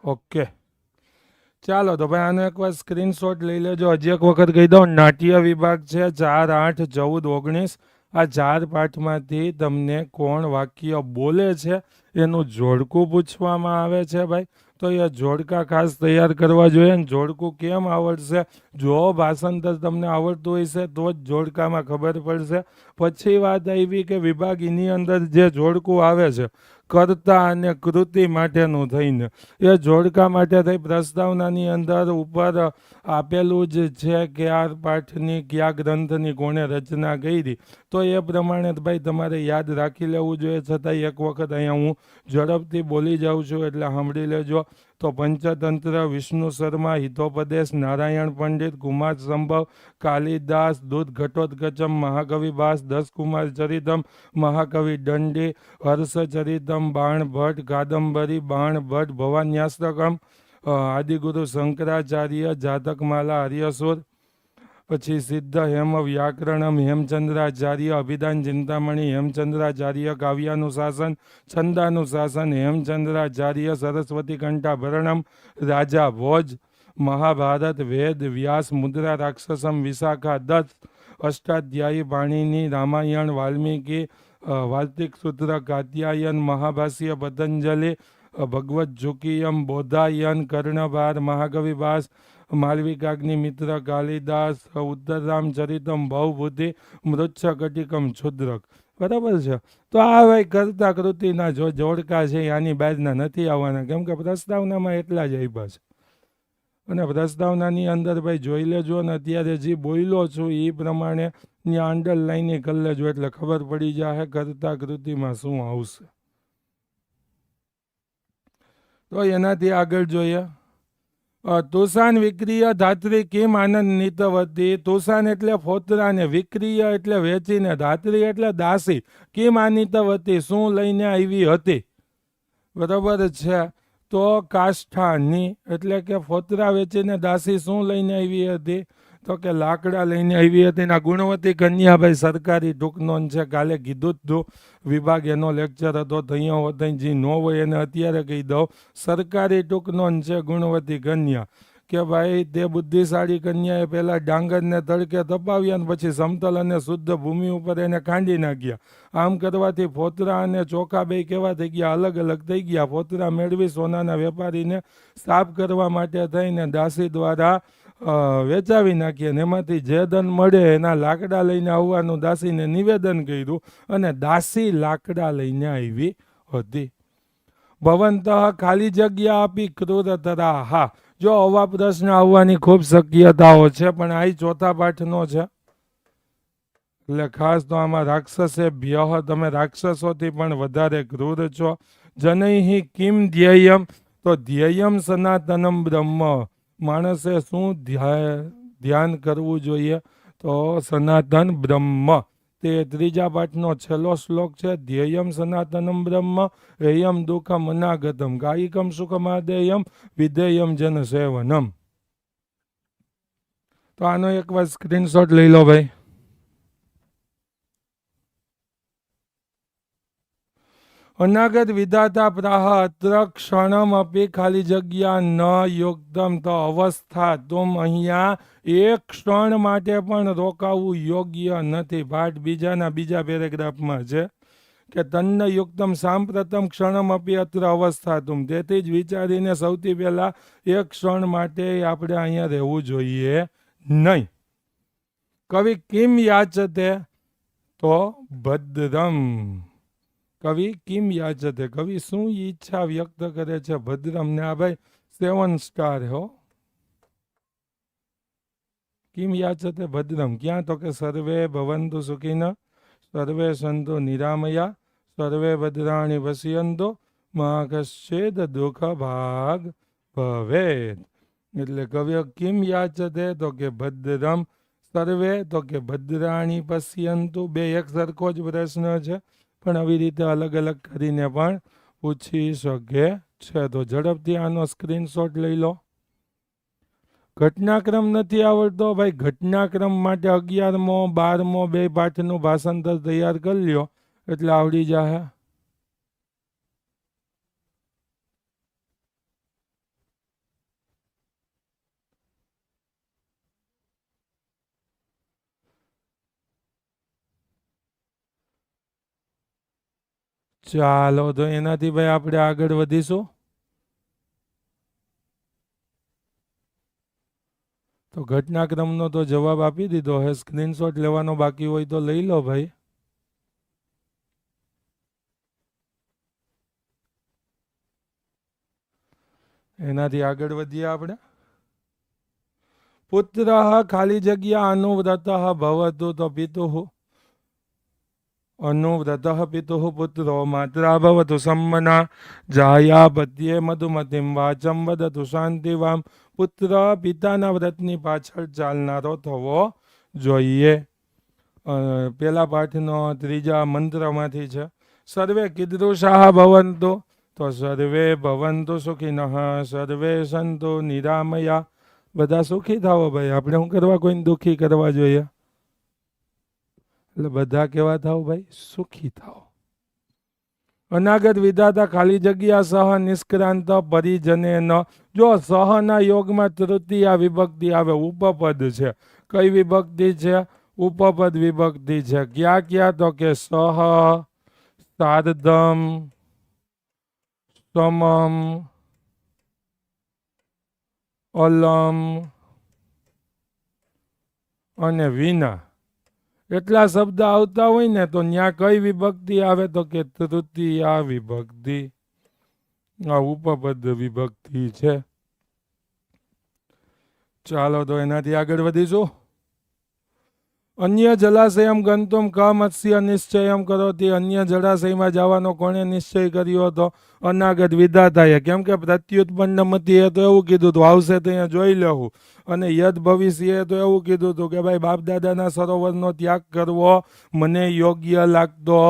ઓકે ચાલો તો ભાઈ આનો એકવાર સ્ક્રીનશોટ લઈ લેજો. હજી એક વખત કહી દઉં, નાટ્ય વિભાગ છે 4, 8, 14, 19. આ 4 પાઠમાંથી તમને કોણ વાક્ય બોલે છે એનું જોડકું પૂછવામાં આવે છે ભાઈ. તો એ જોડકા ખાસ તૈયાર કરવા જોઈએ. ને જોડકું કેમ આવડશે? જો ભાષાંતર તમને આવડતું હશે તો જ જોડકામાં ખબર પડશે. પછી વાત આવી કે વિભાગ એની અંદર જે જોડકું આવે છે કર્તા અને કૃતિ માટેનું થઈને, એ જોડકા માટે થઈ પ્રસ્તાવનાની અંદર ઉપર આપેલું જ છે કે આ પાઠની કયા ગ્રંથની કોણે રચના કરી. તો એ પ્રમાણે ભાઈ તમારે યાદ રાખી લેવું જોઈએ. છતાં એક વખત અહીંયા હું ઝડપથી બોલી જાઉં છું એટલે સાંભળી લેજો. તો પંચતંત્ર વિષ્ણુ શર્મા, હિતોપદેશ નારાયણ પંડિત, કુમાર સંભવ, કાલિદાસ, દૂધ ઘટોત્કચમ, મહાકવિ ભાસ, 10 કુમાર ચરિતમ, મહાકવિ દંડી, હર્ષચરિતમ, બાણ ભટ્ટ, કાદંબરી, બાણ ભટ્ટ, ભવાન્યાસ્તકમ, આદિગુરુ શંકરાચાર્ય, જાતકમાલા, હરિયસુર, પછી સિદ્ધ હેમ વ્યાકરણમ હેમચંદ્રાચાર્ય, અભિધાન ચિંતામણી હેમચંદ્રાચાર્ય, કાવ્યાનુશાસન છંદાનુશાસન હેમચંદ્રાચાર્ય, સરસ્વતી કંઠાભરણમ રાજા ભોજ, મહાભારત વેદ વ્યાસ, મુદ્રા રાક્ષસમ વિશાખા દત્ત, અષ્ટાધ્યાયી પાણીની, રામાયણ વાલ્મીકી, વાર્તિક સૂત્ર કાત્યાયન, મહાભાષ્ય પતંજલિ, ભગવત ઝુકીયમ, બોધાયન, કર્ણભાર, મહાકવિ ભાસ, માલવિકાગ્નિ મિત્ર કાલિદાસ, ઉત્તરરામ ચરિતમ, ભવભૂતિ, મૃચ્છકટિકમ છુદ્રક. બરાબર છે. તો આ ભાઈ કરતા કૃતિના જોડકા છે આની બાજના નથી આવવાના, કેમ કે પ્રસ્તાવનામાં એટલા જ આપ્યા છે. અને પ્રસ્તાવનાની અંદર ભાઈ જોઈ લેજો. અને અત્યારે જે બોલ્યો છું એ પ્રમાણે ત્યાં અંડરલાઈન કરી લેજો એટલે ખબર પડી જાય કરતા કૃતિમાં શું આવશે. તો એનાથી આગળ જોઈએ. તુષાન વિક્રિય ધાત્રી કિમ આનંદિતવતી. તુષાન એટલે ફોતરાને, વિક્રિય એટલે વેચીને, ધાત્રી એટલે દાસી. કિમ આનિતવતી શું લઈને આવી હતી? બરાબર છે. તો કાષ્ઠાની એટલે કે ફોતરા વેચીને દાસી શું લઈને આવી હતી? તો કે લાકડા લઈને આવી હતી. ના ગુણવતી કન્યા ભાઈ સરકારી ટૂંક નોંધ છે, કાલે કીધું જ તું. વિભાગ એનો લેક્ચર હતો તો અહીંયા હોત, જે ન હોય એને અત્યારે કહી દઉં. સરકારી ટૂંક નોંધ છે ગુણવતી કન્યા, કે ભાઈ તે બુદ્ધિશાળી કન્યાએ પહેલા ડાંગરને તડકે તપાવ્યા અને પછી સમતલ અને શુદ્ધ ભૂમિ ઉપર એને કાંડી નાખ્યા. આમ કરવાથી ફોતરા અને ચોખા બે કેવા થઈ ગયા? અલગ અલગ થઈ ગયા. ફોતરા મેળવી સોનાના વેપારીને સાફ કરવા માટે થઈને દાસી દ્વારા વેચાવી નાખીએ અને એમાંથી જે ધન મળે એના લાકડા લઈને આવવાનું દાસીને નિવેદન કર્યું અને દાસી લાકડા લઈને આવી હતી. ભવંત ખાલી જગ્યા આપી ક્રૂરતરા. હા, જો આવા પ્રશ્ન આવવાની ખૂબ શક્યતાઓ છે, પણ આ ચોથા પાઠનો છે એટલે ખાસ તો આમાં રાક્ષસે ભ્યહ, તમે રાક્ષસોથી પણ વધારે ક્રૂર છો. જનૈહિ કિમ ધ્યેયમ, તો ધ્યેયમ સનાતનમ બ્રહ્મ, માણસે શું ધ્યાન કરવું જોઈએ? તો સનાતન બ્રહ્મ. તે ત્રીજા પાઠનો છેલ્લો શ્લોક છે. ધ્યેયમ સનાતનમ બ્રહ્મ હેયમ દુઃખમ અનાગતમ કાયિકમ સુખમાદેયમ વિધેયમ જન સેવનમ. તો આનો એકવાર સ્ક્રીનશોટ લઈ લો ભાઈ. અનાગત વિધાતા પ્રાહ અત્ર ક્ષણમ અપી ખાલી જગ્યા ન યોગતમ, તો અવસ્થા તુમ અહીંયા એક ક્ષણ માટે પણ રોકાવું યોગ્ય નથી. પાઠ બીજા પેરેગ્રાફમાં છે કે તન્ન યુક્તમ સાંપ્રતમ ક્ષણમ અપી અત્ર અવસ્થા તુમ, તેથી જ વિચારીને સૌથી પહેલા એક ક્ષણ માટે આપણે અહીંયા રહેવું જોઈએ નહીં. કવિ કિમ યાચતે, તો ભદ્રમ. કવિ કિમ યાચતે, કવિ શું ઈચ્છા વ્યક્ત કરે છે? ભદ્રમ. ને આ ભાઈ 7 સ્ટાર હો. કિમ યાચતે ભદ્રમ ક્યાં? તો કે સર્વે ભવંતુ સુખિન, સર્વે સંતો નિરામયા, સર્વે ભદ્રાણી પશ્યંતો મા કશ્ચિદ દુઃખ ભાગ ભવેત. એટલે કવિ કિમ યાચતે, તો કે ભદ્રમ. સર્વે, તો કે ભદ્રાણી પશ્યંતુ. બે એક સરખો જ પ્રશ્ન છે, પણ આવી રીતે અલગ અલગ કરીને પણ પૂછી શકે છે. તો ઝડપથી આનો સ્ક્રીનશોટ લઈ લો. ઘટનાક્રમ નથી આવડતો ભાઈ, ઘટનાક્રમ માટે 11મો 12મો બે પાઠનું ભાષાંતર તૈયાર કરી લ્યો એટલે આવડી જાય. ચાલો તો એનાથી ભાઈ આપણે આગળ વધીશું. તો ઘટનાક્રમનો તો જવાબ આપી દીધો હે. સ્ક્રીનશોટ લેવાનો બાકી હોય તો લઈ લો ભાઈ. એનાથી આગળ વધીએ આપણે. પુત્ર ખાલી જગ્યા અનુવ્રત ભવતુ, તો પિતુ અનુવ્રત પિતુ પુત્રો માત્રા ભવતુ સમ્મના જાયા પત્યે મધુમતીમ વાચમ વદતુ શાંતિવામ. પુત્ર પિતાના વ્રતની પાછળ ચાલનારો થવો જોઈએ. પેલા પાઠનો ત્રીજા મંત્રમાંથી છે. સર્વે કીદૃશાહ ભવંતુ, તો સર્વે ભવંતુ સુખિનઃ, સર્વે સંતુ નિરામયા. બધા સુખી થાવો ભાઈ. આપણે શું કરવા કોઈને દુઃખી કરવા જોઈએ? એટલે બધા કેવા થાવ ભાઈ? સુખી થાવ. અનાગત વિધાતા ખાલી જગ્યા સહ નિષ્ક્રાંત પરિજને ન. જો સહના યોગમાં તૃતીયા વિભક્તિ આવે, ઉપપદ છે. કઈ વિભક્તિ છે? ઉપપદ વિભક્તિ છે. ક્યાં ક્યાં? તો કે સહ, સાર્ધમ, સમમ, અલમ અને વિના. એટલા શબ્દ આવતા હોય ને તો ત્યાં કઈ વિભક્તિ આવે? તો કે તૃતીયા વિભક્તિ. આ ઉપપદ વિભક્તિ છે. ચાલો તો એનાથી આગળ વધીશું. અન્ય જલાશયમ ગંતુમ ક મત્સ્ય નિશ્ચયમ કરોતી. અન્ય જળાશયમાં જવાનો કોણે નિશ્ચય કર્યો હતો? અનાગત વિધાતાએ. કેમ કે પ્રત્યુત્પન્ન મતીએ તો એવું કીધું હતું આવશે તો અહીંયા જોઈ લેવું. અને યદ ભવિષ્યએ તો એવું કીધું હતું કે ભાઈ બાપ દાદાના સરોવરનો ત્યાગ કરવો મને યોગ્ય લાગતો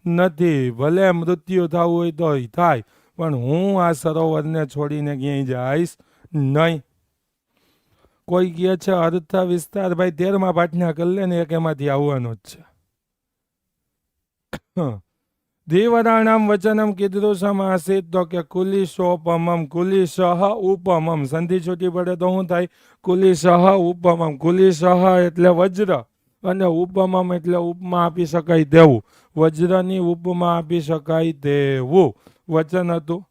નથી. ભલે મૃત્યુ થવું હોય તો થાય, પણ હું આ સરોવરને છોડીને ક્યાંય જઈશ નહીં. કોઈ કહે છે અર્થ વિસ્તાર ભાઈ 13મા પાઠના કરી લે ને, એક એમાંથી આવવાનો જ છે. ધીવરાણામ વચનમ કીદૃશમ આસીત, તો કે કુલિશોપમમ. કુલિશઃ ઉપમમ. સંધિ છૂટી પડે તો શું થાય? કુલિશઃ ઉપમમ. કુલિશઃ એટલે વજ્ર અને ઉપમમ એટલે ઉપમા આપી શકાય તેવું. વજ્રની ઉપમા આપી શકાય તેવું વચન હતું.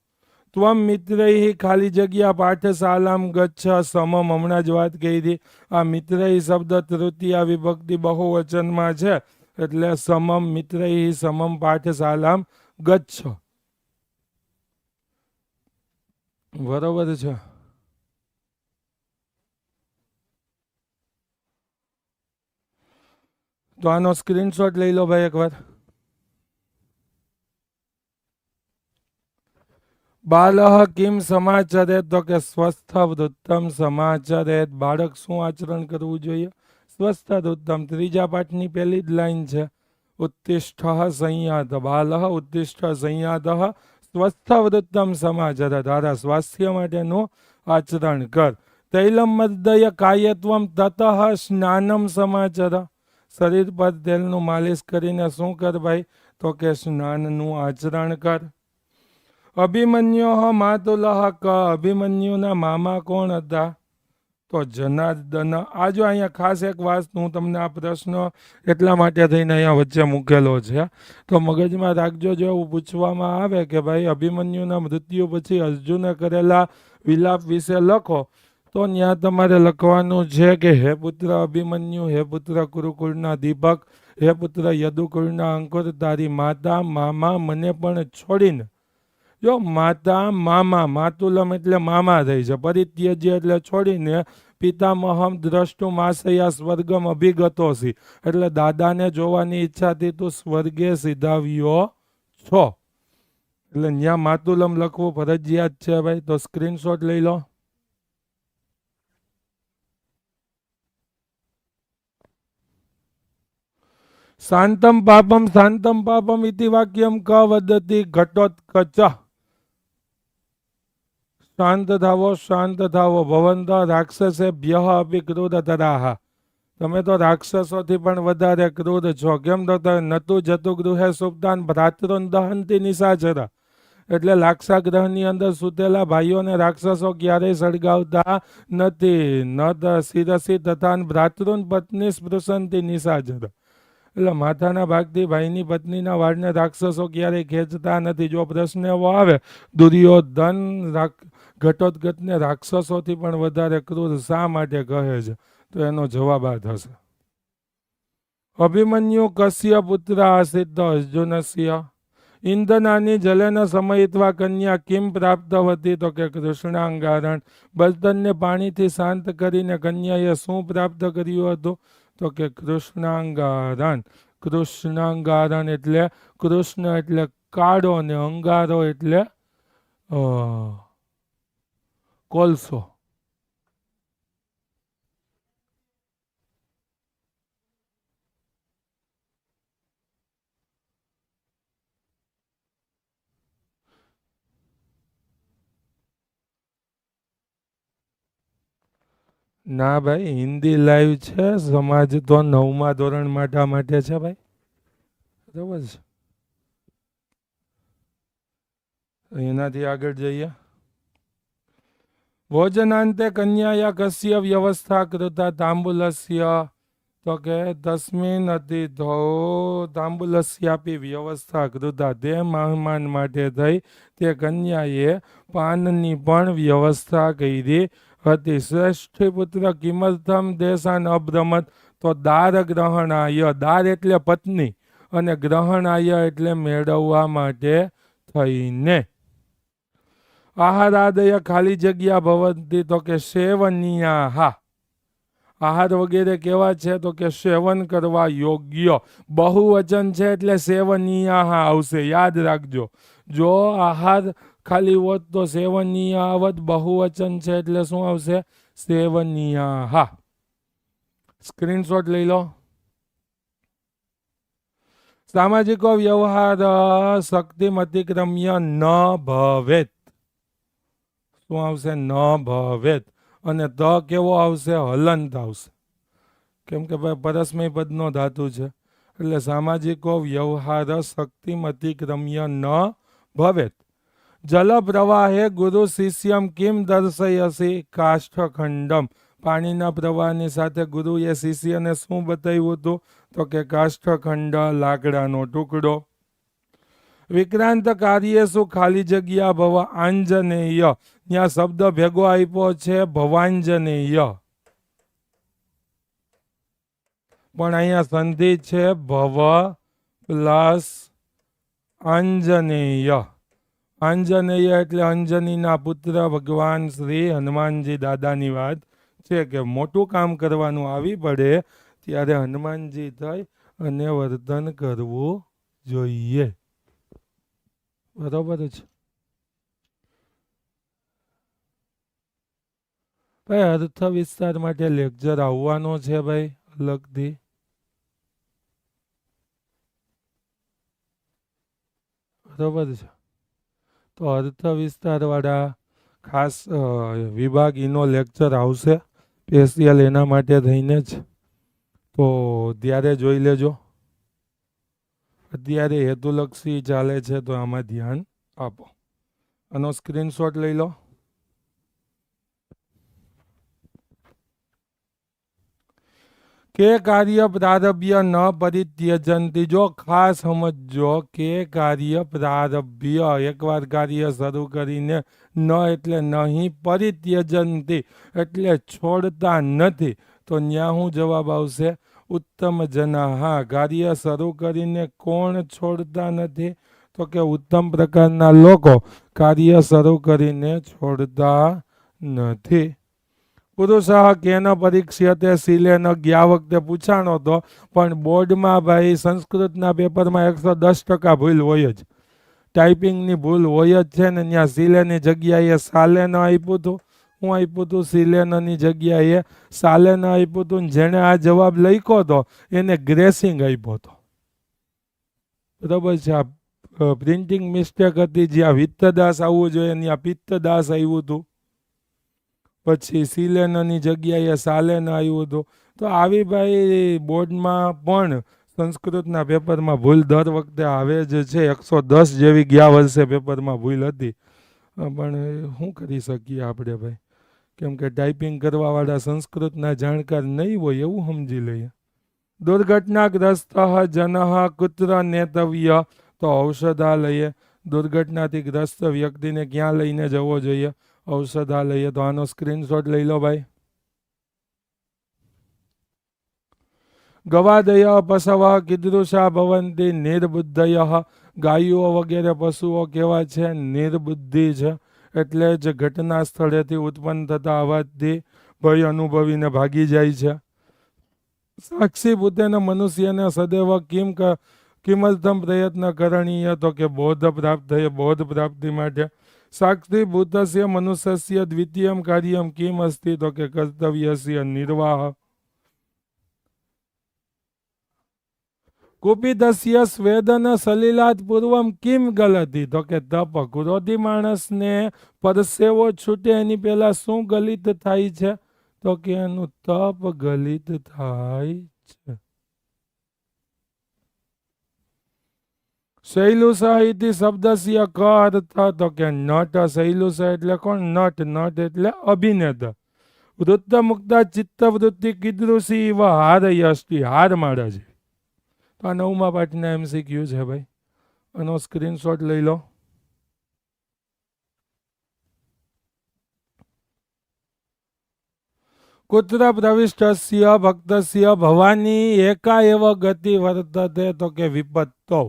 ત્વમ મિત્રૈ ખાલી જગ્યા પાઠશાલામ ગચ્છ સમમ. હમણાં જ વાત કરી હતી. આ મિત્રૈ શબ્દ તૃતીયા વિભક્તિ બહુવચનમાં છે, એટલે સમમ મિત્રૈ સમમ પાઠશાલામ ગચ્છ. બરોબર છે. તો આનો સ્ક્રીનશોટ લઈ લો ભાઈ એકવાર. બાલઃ કિમ સમાચરેત, તો કે સ્વસ્થ વૃત્તમ સમાચરેત. બાળક શું આચરણ કરવું જોઈએ? સ્વસ્થ વૃત્તમ. ત્રીજા પાઠની પહેલી જ લાઈન છે. ઉત્તિષ્ઠ સંયાત. બાલઃ ઉત્તિષ્ઠ સંયાત સ્વસ્થ વૃત્તમ સમાચરેત. તારા સ્વાસ્થ્ય માટેનું આચરણ કર. તૈલમ મર્દય કાયત્વમ તતઃ સ્નાનમ સમાચર. શરીર પર તેલનું માલિશ કરીને શું કર ભાઈ? તો કે સ્નાનનું આચરણ કર. અભિમન્યુ માતુલઃ ક. અભિમન્યુના મામા કોણ હતા? તો જનાર્દન. આ જો અહીંયા ખાસ એક વાત હું તમને આ પ્રશ્ન એટલા માટે થઈને અહીંયા વચ્ચે મૂકેલો છે, તો મગજમાં રાખજો. જો એવું પૂછવામાં આવે કે ભાઈ અભિમન્યુના મૃત્યુ પછી અર્જુને કરેલા વિલાપ વિશે લખો, તો ત્યાં તમારે લખવાનું છે કે હે પુત્ર અભિમન્યુ, હે પુત્ર કુરુકુળના દીપક, હે પુત્ર યદુકુળના અંકુર, તારી માતા મામા મને પણ છોડીને. જો માતા મામા, માતુલમ એટલે મામા થઈ છે, પરિત્યજ્ય એટલે છોડીને, પિતામહમ દ્રષ્ટુમ આશયા સ્વર્ગમ અભિગતોસી એટલે દાદાને જોવાની ઈચ્છાથી તું સ્વર્ગે સીધાવ્યો છો. એટલે ત્યાં માતુલમ લખવું ફરજિયાત છે ભાઈ. તો સ્ક્રીનશોટ લઈ લો. શાંતમ પાપમ ઇતિ વાક્યમ ક વદતિ ઘટોત્કચ. શાંત થાવો ભવંત રાક્ષસેભ્યઃ અપી ક્રૂરતરાઃ. તમે તો રાક્ષસોથી પણ વધારે ક્રૂર છો. કેમ તો નતુ જતુ ગૃહે સુપ્તાન ભ્રાતૃન દહંતિ નિશાચર. એટલે લાક્ષાગ્રહની અંદર સૂતેલા ભાઈઓને રાક્ષસો ક્યારેય સળગાવતા નથી. ન શિરસી તથા ભ્રાતૃન પત્ની સ્પૃશંતિ નિશાચર. એટલે માથાના ભાગથી ભાઈની પત્નીના વાળને રાક્ષસો ક્યારેય ખેંચતા નથી. જો પ્રશ્ન એવો આવે દુર્યોધન ઘટોત્કચને રાક્ષસોથી પણ વધારે ક્રૂર શા માટે કહે છે, તો એનો જવાબ આ થશે. અભિમન્યુ કસ્ય પુત્ર આસિત અર્જુનસ્ય. ઇન્દ્રનાની જલેન સમયિત્વા કન્યા કિમ પ્રાપ્તવતી, તો કે કૃષ્ણાંગારણ. બળદને પાણીથી શાંત કરીને કન્યાએ શું પ્રાપ્ત કર્યું હતું? તો કે કૃષ્ણાંગારણ. કૃષ્ણાંગારણ એટલે કૃષ્ણ એટલે કાળો ને અંગારો એટલે કોલસો. ના ભાઈ, હિન્દી લાઈવ છે. સમાજ તો 9મા ધોરણ માટે છે ભાઈ. બરાબર છે. એનાથી આગળ જઈએ. ભોજનાંતે કન્યાયા કસ્ય વ્યવસ્થા કૃતા તાંબુલસ્ય, તો કે તસ્મિન અતિથો તાંબુલસ્યાપી વ્યવસ્થા કૃતા. તે મહેમાન માટે થઈ તે કન્યાએ પાનની પણ વ્યવસ્થા કરી હતી. શ્રેષ્ઠ પુત્ર કિમર્થમ દેશાન અબ્રમત, તો દાર ગ્રહણાય. દાર એટલે પત્ની અને ગ્રહણાય એટલે મેળવવા માટે થઈને. આહારાદય ખાલી જગ્યા ભવંતી, તો કે સેવનિયા. આહાર વગેરે કેવા છે? તો કે સેવન કરવા યોગ્ય. બહુવચન છે એટલે સેવનિયા આવશે, યાદ રાખજો. જો આહાર ખાલી હોત તો સેવનીય આવત. બહુવચન છે એટલે શું આવશે? સેવનિયા. સ્ક્રીનશોટ લઈ લો. સામાજિકો વ્યવહાર શક્તિમતિક્રમ્ય ન ભવેત. શું આવશે? ન ભવેત. અને ત કેવો આવશે? હલંત આવશે. કેમ કે ભાઈ પરસ્મય પદનો ધાતુ છે. એટલે સામાજિકો વ્યવહાર શક્તિમતિક્રમ્ય ન ભવેત. જલ પ્રવાહે ગુરુ શિષ્યમ કિમ દર્શયસી કાષ્ઠખંડમ. પાણીના પ્રવાહની સાથે ગુરુએ શિષ્યને શું બતાવ્યું હતું? તો કે કાષ્ઠખંડ, લાકડાનો ટુકડો. વિક્રાંત કાર્ય શું ખાલી જગ્યા ભવ આંજનેય. ત્યાં શબ્દ ભેગો આપ્યો છે ભવાંજનેય, પણ અહીંયા સંધિ છે ભવ પ્લસ આંજનેય. આંજનેય એટલે અંજનીના પુત્ર ભગવાન શ્રી હનુમાનજી દાદાની વાત છે કે મોટું કામ કરવાનું આવી પડે ત્યારે હનુમાનજી થઈ અને વર્તન કરવું જોઈએ. બરોબર છે ભાઈ. અર્થ વિસ્તાર માટે લેક્ચર આવવાનો છે ભાઈ અલગથી. બરોબર છે. તો અર્થ વિસ્તાર વાળા ખાસ વિભાગ ઈનો લેક્ચર આવશે સ્પેશિયલ એના માટે થઈને જ. તો ત્યારે જોઈ લેજો. અત્યારે હેતુલક્ષી ચાલે છે તો આમાં ધ્યાન આપો. આનો સ્ક્રીનશોટ લઈ લો. કે કાર્ય પ્રારભ્ય ન પરિત્યજંતી. જો ખાસ સમજો કે કાર્ય પ્રારભ્ય એકવાર કાર્ય શરૂ કરીને ન એટલે નહીં, પરિત્યજંતી એટલે છોડતા નથી. તો ન્યા હું જવાબ આવશે ઉત્તમ જના. હા, કાર્ય શરૂ કરીને કોણ છોડતા નથી? તો કે ઉત્તમ પ્રકારના લોકો કાર્ય શરૂ કરીને છોડતા નથી. પુરુષ કેન પરીક્ષ્યતે શીલેન. ગયા વખતે પૂછાણો હતો પણ બોર્ડમાં ભાઈ સંસ્કૃતના પેપરમાં 110% ભૂલ હોય જ. ટાઈપિંગની ભૂલ હોય જ છે ને. ત્યાં શીલેની જગ્યાએ સાલેન આપ્યું હતું. હું આપ્યું હતું શીલેનની જગ્યાએ સાલેન આપ્યું હતું. જેણે આ જવાબ લખ્યો હતો એને ગ્રેસિંગ આપ્યો હતો. બરાબર છે. આ પ્રિન્ટિંગ મિસ્ટેક હતી. જ્યાં વિત્તદાસ આવવું જોઈએ ત્યાં પિત્તદાસ આવ્યું હતું. પછી શીલેનની જગ્યાએ સાલેન આવ્યું હતું. તો આવી ભાઈ બોર્ડમાં પણ સંસ્કૃતના પેપરમાં ભૂલ દર વખતે આવે જ છે. 110 જેવી ગયા વર્ષે પેપરમાં ભૂલ હતી. પણ શું કરી શકીએ આપણે ભાઈ, કેમ કે ટાઈપિંગ કરવાવાળા સંસ્કૃતના જાણકાર નહીં હોય એવું સમજી લઈએ. દુર્ઘટનાગ્રસ્ત જન કુત્ર નેતવ્ય. તો ઔષધાલયે. દુર્ઘટનાથી ગ્રસ્ત વ્યક્તિને ક્યાં લઈને જવો જોઈએ? ઔષધાલયે. તો આનો સ્ક્રીનશોટ લઈ લો ભાઈ. ગવાદય પશવ કીદૃશા ભવંતી નિર્બુદ્ધય. ગાયો વગેરે પશુઓ કેવા છે? નિર્બુદ્ધિ છે. એટલે જ ઘટના સ્થળેથી ઉત્પન્ન થતા અવાજથી ભય અનુભવીને ભાગી જાય છે. સાક્ષી ભૂતેન મનુષ્યને સદૈવ કિમર્થમ પ્રયત્ન કરણીય. તો કે બોધ પ્રાપ્ત થયે. બોધ પ્રાપ્તિ માટે સાક્ષી ભૂતસ્ય મનુષ્યસ્ય દ્વિતીયમ કાર્યમ કિમ અસ્તિ. તો કે કર્તવ્યસ્ય નિર્વાહ. કુપિતસ્ય સ્વેદન સલિલાત પૂર્વમ કિમ ગલતી. તો કે તપ. ક્રોધી માણસને પરસેવો છૂટે એની પહેલા શું ગલિત થાય છે? તો કે એનું તપ ગલિત થાય છે. શૈલુષા ઇતિ શબ્દસ્ય ક અર્થ. તો કે નટ. શૈલુષા એટલે કોણ? નટ. નટ એટલે અભિનેતા. વૃત્ત મુક્ત ચિત્તવૃત્તિ કીદૃશી ઇવ હારયષ્ટિ. હાર માળા છે. તો આ 9મા પાઠના MCQ છે ભાઈ. આનો સ્ક્રીનશોટ લઈ લો. કુત્ર પ્રવિષ્ટસ્ય ભક્તસ્ય ભવાની એકા એવ ગતિ વર્તતે. તો કે વિપત્તો.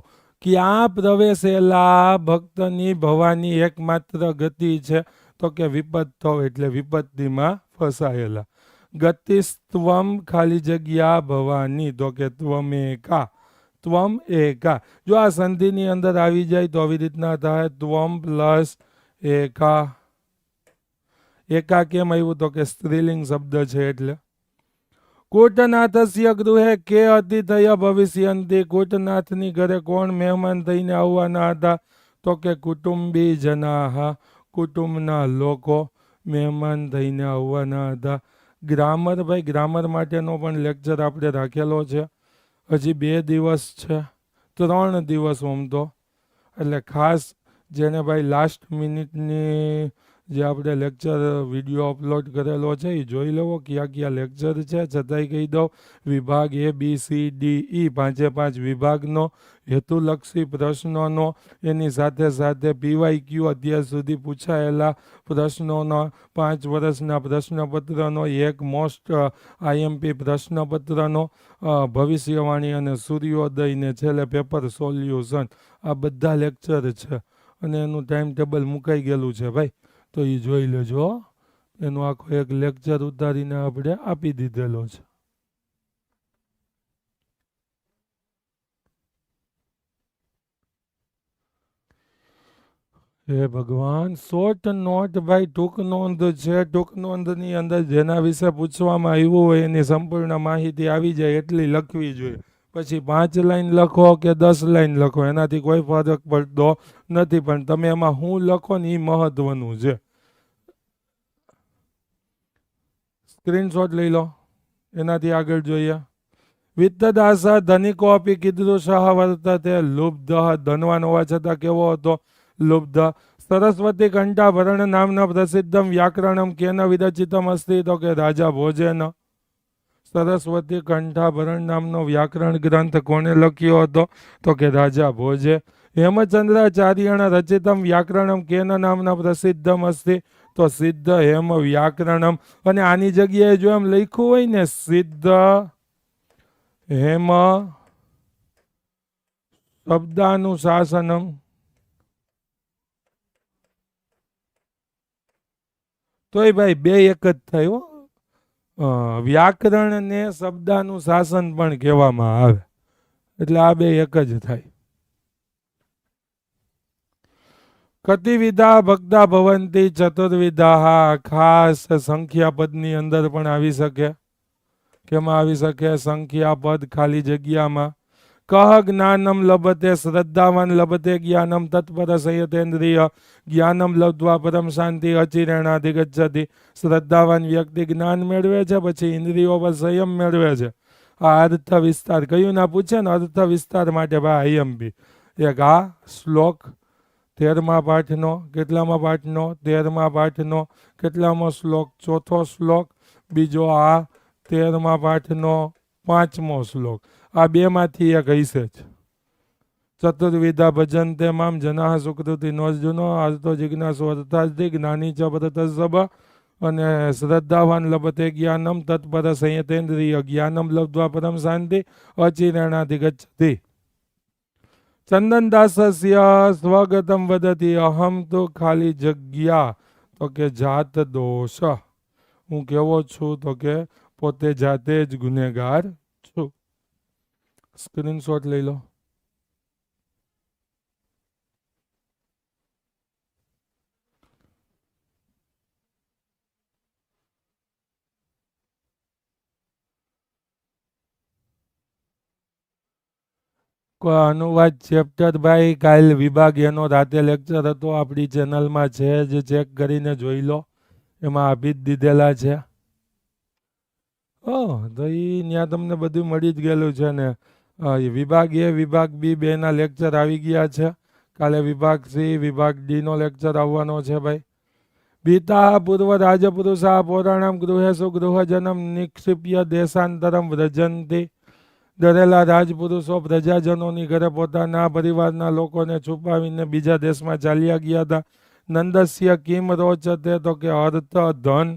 ક્યાં પ્રવેશેલા ભક્તની ભવાની એકમાત્ર ગતિ છે? તો કે વિપત્તો એટલે વિપત્તિમાં ફસાયેલા. ગતિસ્ત્વમ ખાલી જગ્યા ભવાની. તો કે ત્વમેકા. ત્વમ એકા. જો આ સંધિની અંદર આવી જાય તો આવી રીતના થાય. ત્વમ પ્લસ એકા. એકા કેમ આવ્યું? તો કે સ્ત્રીલિંગ શબ્દ છે એટલે. કૂટનાથસ્ય ગૃહે કે અતિથય ભવિષ્યંતિ. કૂટનાથની ઘરે કોણ મહેમાન થઈને આવવાના હતા? તો કે કુટુંબી જનાહ. કુટુંબના લોકો મહેમાન થઈને આવવાના હતા. ગ્રામર ભાઈ, ગ્રામર માટેનો પણ લેક્ચર આપણે રાખેલો છે. હજી 2 દિવસ છે, 3 દિવસ આમ તો. એટલે ખાસ જેને ભાઈ લાસ્ટ મિનિટની જે આપણે લેક્ચર વિડીયો અપલોડ કરેલો છે એ જોઈ લેવો કયા કયા લેક્ચર છે. છતાંય કહી દઉં, વિભાગ ABCDE 5 વિભાગનો હેતુલક્ષી પ્રશ્નોનો, એની સાથે સાથે PYQ અત્યાર સુધી પૂછાયેલા પ્રશ્નોનો, 5 વર્ષના પ્રશ્નપત્રનો, એક મોસ્ટ IMP પ્રશ્નપત્રનો, ભવિષ્યવાણી અને સૂર્યોદયને છેલ્લે પેપર સોલ્યુશન, આ બધા લેક્ચર છે. અને એનું ટાઈમ ટેબલ મુકાઈ ગયેલું છે ભાઈ, તો એ જોઈ લેજો. એનો આખો એક લેક્ચર ઉતારીને આપણે આપી દીધેલો છે. હે ભગવાન, શોર્ટ નોટ ભાઈ, ટૂંક નોંધ છે. ટૂંક નોંધની અંદર જેના વિશે પૂછવામાં આવ્યું હોય એની સંપૂર્ણ માહિતી આવી જાય એટલી લખવી જોઈએ. પછી 5 લાઈન લખો કે 10 લાઈન લખો એનાથી કોઈ ફરક પડતો નથી, પણ તમે એમાં શું લખો ને એ મહત્વનું છે. સ્ક્રીનશોટ લઈ લો, એનાથી આગળ જોઈએ. વિત્તદાસ ધનિકો અપી કીદૃશઃ વર્તતે લુબ્ધઃ, ધનવાન હોવા છતાં કેવો હતો? લુબ્ધ. સરસ્વતી કંઠાભરણ નામના પ્રસિદ્ધમ વ્યાકરણમ કેન વિરચિતમ અસ્તિ? તો કે રાજા ભોજેન. સરસ્વતી કંઠાભરણ નામનો વ્યાકરણ ગ્રંથ કોને લખ્યો હતો? તો કે રાજા ભોજે. હેમચંદ્રાચાર્યણ રચિતમ વ્યાકરણમ કેન નામના પ્રસિદ્ધમ અસ્તિ? તો સિદ્ધ હેમ વ્યાકરણમ. અને આની જગ્યાએ જો એમ લખ્યું હોય ને સિદ્ધ હેમ શબ્દાનુશાસનમ, તોય ભાઈ બે એક જ થયો. વ્યાકરણ ને શબ્દાનુશાસન પણ કહેવામાં આવે, એટલે આ બે એક જ થાય. કતિવિધા ભક્તા ભવંતી ચતુર્વિધા, ખાસ સંખ્યા પદની અંદર પણ આવી શકે. કેમાં આવી શકે? સંખ્યા પદ ખાલી જગ્યામાં. કહ જ્ઞાનમ લભતે, શ્રદ્ધાવાન લભતે જ્ઞાનમ તત્પર સંયતેન્દ્રિય, જ્ઞાનમ લબ્ધ્વા પરમ શાંતિ અચિરેણાધિગચ્છતિ. શ્રદ્ધાવાન વ્યક્તિ જ્ઞાન મેળવે છે, પછી ઇન્દ્રિયો પર સંયમ મેળવે છે. આ અર્થ વિસ્તાર કયું ના પૂછે ને, અર્થ વિસ્તાર માટે ભાઈ IMP. એક આ શ્લોક 13મા પાઠનો, કેટલામાં પાઠનો? 13મા પાઠનો. કેટલામો શ્લોક? 4થો શ્લોક. બીજો આ 13મા પાઠનો 5મો શ્લોક. આ બેમાંથી એક હશે જ. ચતુર્વિધા ભજન્તે મામ જનાઃ સુકૃતિ નોર્જુનો અર્થો જિજ્ઞાસુ અર્થાર્થી જ્ઞાની ચ પરતસભ. અને શ્રદ્ધાવાન લભતે જ્ઞાનમ તત્પર સંયતેન્દ્રિય, જ્ઞાનમ લબ્ધ્વા પરમ શાંતિ અચિરેણાધિગચ્છતિ. ચંદનદાસસ્ય સ્વગતમ વદતિ અહમ તો ખાલી જગ્યા, તો કે જાત દોષ. હું કેવો છું? તો કે પોતે જાતે જ ગુનેગાર છું. સ્ક્રીનશોટ લઈ લો. અનુવાદ ચેપ્ટર ભાઈ કાલ વિભાગ એનો રાતે લેક્ચર હતો, આપણી ચેનલમાં છે, જે ચેક કરીને જોઈ લો. એમાં આપી જ દીધેલા છે. તો ત્યાં તમને બધું મળી જ ગયેલું છે ને. વિભાગ A વિભાગ B બેના લેક્ચર આવી ગયા છે. કાલે વિભાગ C વિભાગ D નો લેક્ચર આવવાનો છે ભાઈ. પિતા પૂર્વ રાજપુરુષા પૌરાણામ ગૃહેશુ ગૃહજનમ નિક્ષિપ્ય દેશાંતરમ વ્રજંતી. ડરેલા રાજપુરુષો પ્રજાજનોની ઘરે પોતાના પરિવારના લોકોને છુપાવીને બીજા દેશમાં ચાલ્યા ગયા હતા. નંદસ્ય કિમ રોચતે? તો કે અર્થ ધન.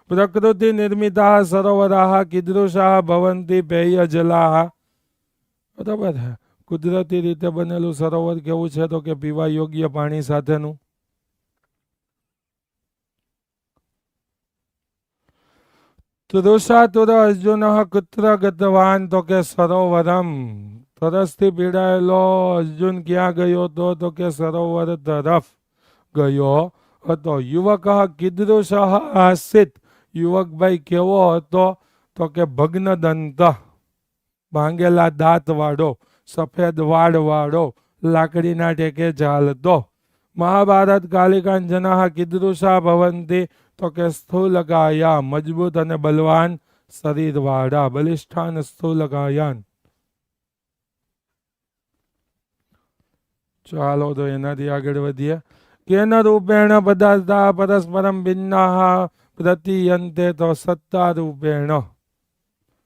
પ્રકૃતિ નિર્મિતા સરોવરાહ કીદૃશાહ ભવંતી પેય જલાહ. બરાબર છે. કુદરતી રીતે બનેલું સરોવર કેવું છે? તો કે પીવા યોગ્ય પાણી સાથેનું. તૃષાતુર અર્જુન કુત્ર ગતવાન? તો કે સરોવરમ. તરસથી પીડાયેલો અર્જુન ક્યાં ગયો હતો? તો કે સરોવર તરફ ગયો હતો. યુવક કીદૃશ આસિત? યુવકભાઈ કેવો હતો? તો કે ભગ્ન દંત, ભાંગેલા દાંત વાળો, સફેદ વાળ વાળો, લાકડીના ટેકે ચાલતો. મહાભારત કાલિકાંજના કીદૃશા ભવંતી? તો કે સ્થૂલકાયા, મજબૂત અને બલવાન શરીર વાળા, બલિષ્ઠાન સ્થૂલકાયાન. ચાલો તો એનાથી આગળ વધીએ. કેન રૂપેણ પદાર્થા પરસ્પરમ ભિન્ના પ્રતિયંતે? તો સત્તા રૂપેણ.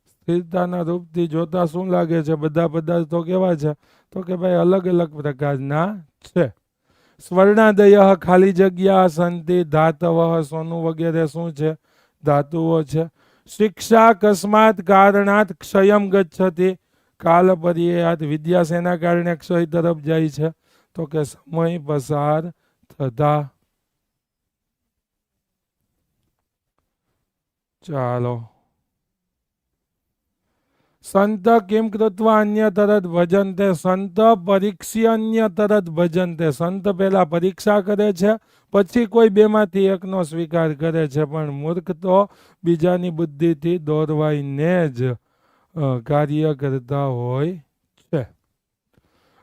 સ્થિરતાના રૂપથી જોતા શું લાગે છે? બધા પદાર્થો કેવા છે? તો કે ભાઈ અલગ અલગ પ્રકારના છે. સ્વર્ણાદય ખાલી જગ્યા સંતિ ધાતવ, સોનું વગેરે શું છે? ધાતુઓ છે. શિક્ષા કસ્માત કારણાત ક્ષયમ ગચ્છતિ? કાલ પર્યાયાત વિદ્યા શેના કારણે ક્ષય તરફ જાય છે? તો કે સમય પસાર થતા. ચાલો. સંત કિમ કૃત્વા અન્ય તરત ભજનતે, સંત પરીક્ષી અન્ય તરત ભજનતે. સંત પહેલા પરીક્ષા કરે છે, પછી કોઈ બેમાંથી એકનો સ્વીકાર કરે છે. પણ મૂર્ખ તો બીજાની બુદ્ધિથી દોરવાઈને જ કાર્ય કરતા હોય છે.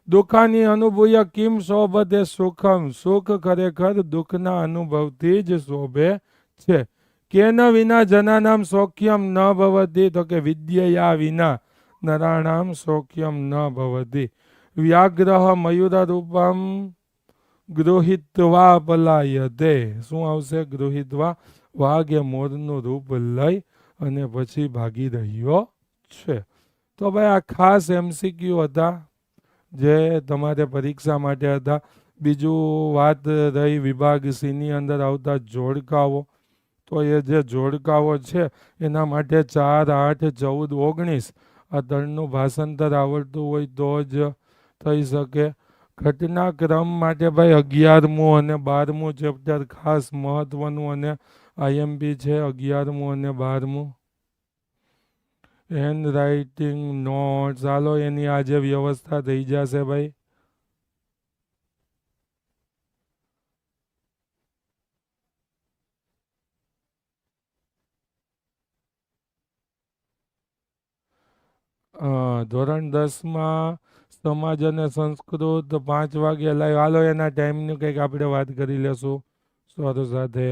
દુઃખાની અનુભૂય કિમ શોભતે સુખમ, સુખ ખરેખર દુઃખના અનુભવથી જ શોભે છે. કેન વિના જનાનામ સૌખ્યમ ન ભવતી, તો કે વિદ્યયા વિના નરાણામ સૌખ્યમ ન ભવતી. વ્યાગ્રહ મયુર રૂપમ ગૃહિત્વા પલાયતે. શું આવશે? ગૃહિત્વા. વાઘ એ મોરનું રૂપ લઈ અને પછી ભાગી રહ્યો છે. તો ભાઈ આ ખાસ MCQ હતા જે તમારે પરીક્ષા માટે હતા. બીજું વાત રહી વિભાગ C ની અંદર આવતા જોડકાઓ. તો એ જે જોડકાઓ છે એના માટે 4, 8, 14, 19 આ ત્રણનું ભાષાંતર આવડતું હોય તો જ થઈ શકે. ઘટનાક્રમ માટે ભાઈ 11મું અને 12મું ચેપ્ટર ખાસ મહત્વનું અને IMP છે. 11મું અને 12મું. હેન્ડ રાઇટિંગ નોટ, ચાલો એની આજે વ્યવસ્થા થઈ જશે ભાઈ. ધોરણ 10માં સમાજ અને સંસ્કૃત 5 વાગે લાઈવ. હાલો એના ટાઈમની કંઈક આપણે વાત કરી લેશું સર સાથે.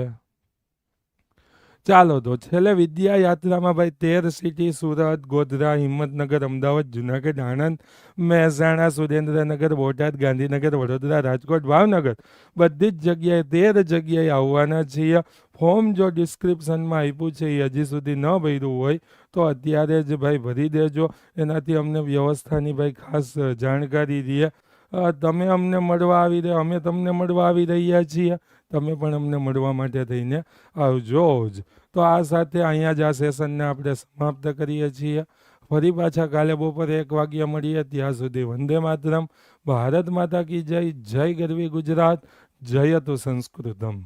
ચાલો તો છેલ્લે વિદ્યા યાત્રામાં ભાઈ 13 સિટી સુરત, ગોધરા, હિંમતનગર, અમદાવાદ, જુનાગઢ, આણંદ, મહેસાણા, સુરેન્દ્રનગર, બોટાદ, ગાંધીનગર, વડોદરા, રાજકોટ, ભાવનગર બધી જ જગ્યાએ 13 જગ્યાએ આવવાના છીએ. ફોર્મ જો ડિસ્ક્રિપ્શનમાં આપ્યું છે એ હજી સુધી ન ભર્યું હોય તો અત્યારે જ ભાઈ ભરી દેજો. એનાથી અમને વ્યવસ્થાની ભાઈ ખાસ જાણકારી રહે. તમે અમને મળવા આવી રહ્યા, અમે તમને મળવા આવી રહ્યા છીએ. તમે પણ અમને મળવા માટે થઈને આવજો જ. તો આ સાથે અહીંયા જ આ સેશનને આપણે સમાપ્ત કરીએ છીએ. ફરી પાછા કાલે બપોરે 1 વાગ્યે મળીએ. ત્યાં સુધી વંદે માતરમ. ભારત માતા કી જય. જય ગરવી ગુજરાત. જયતુ સંસ્કૃતમ.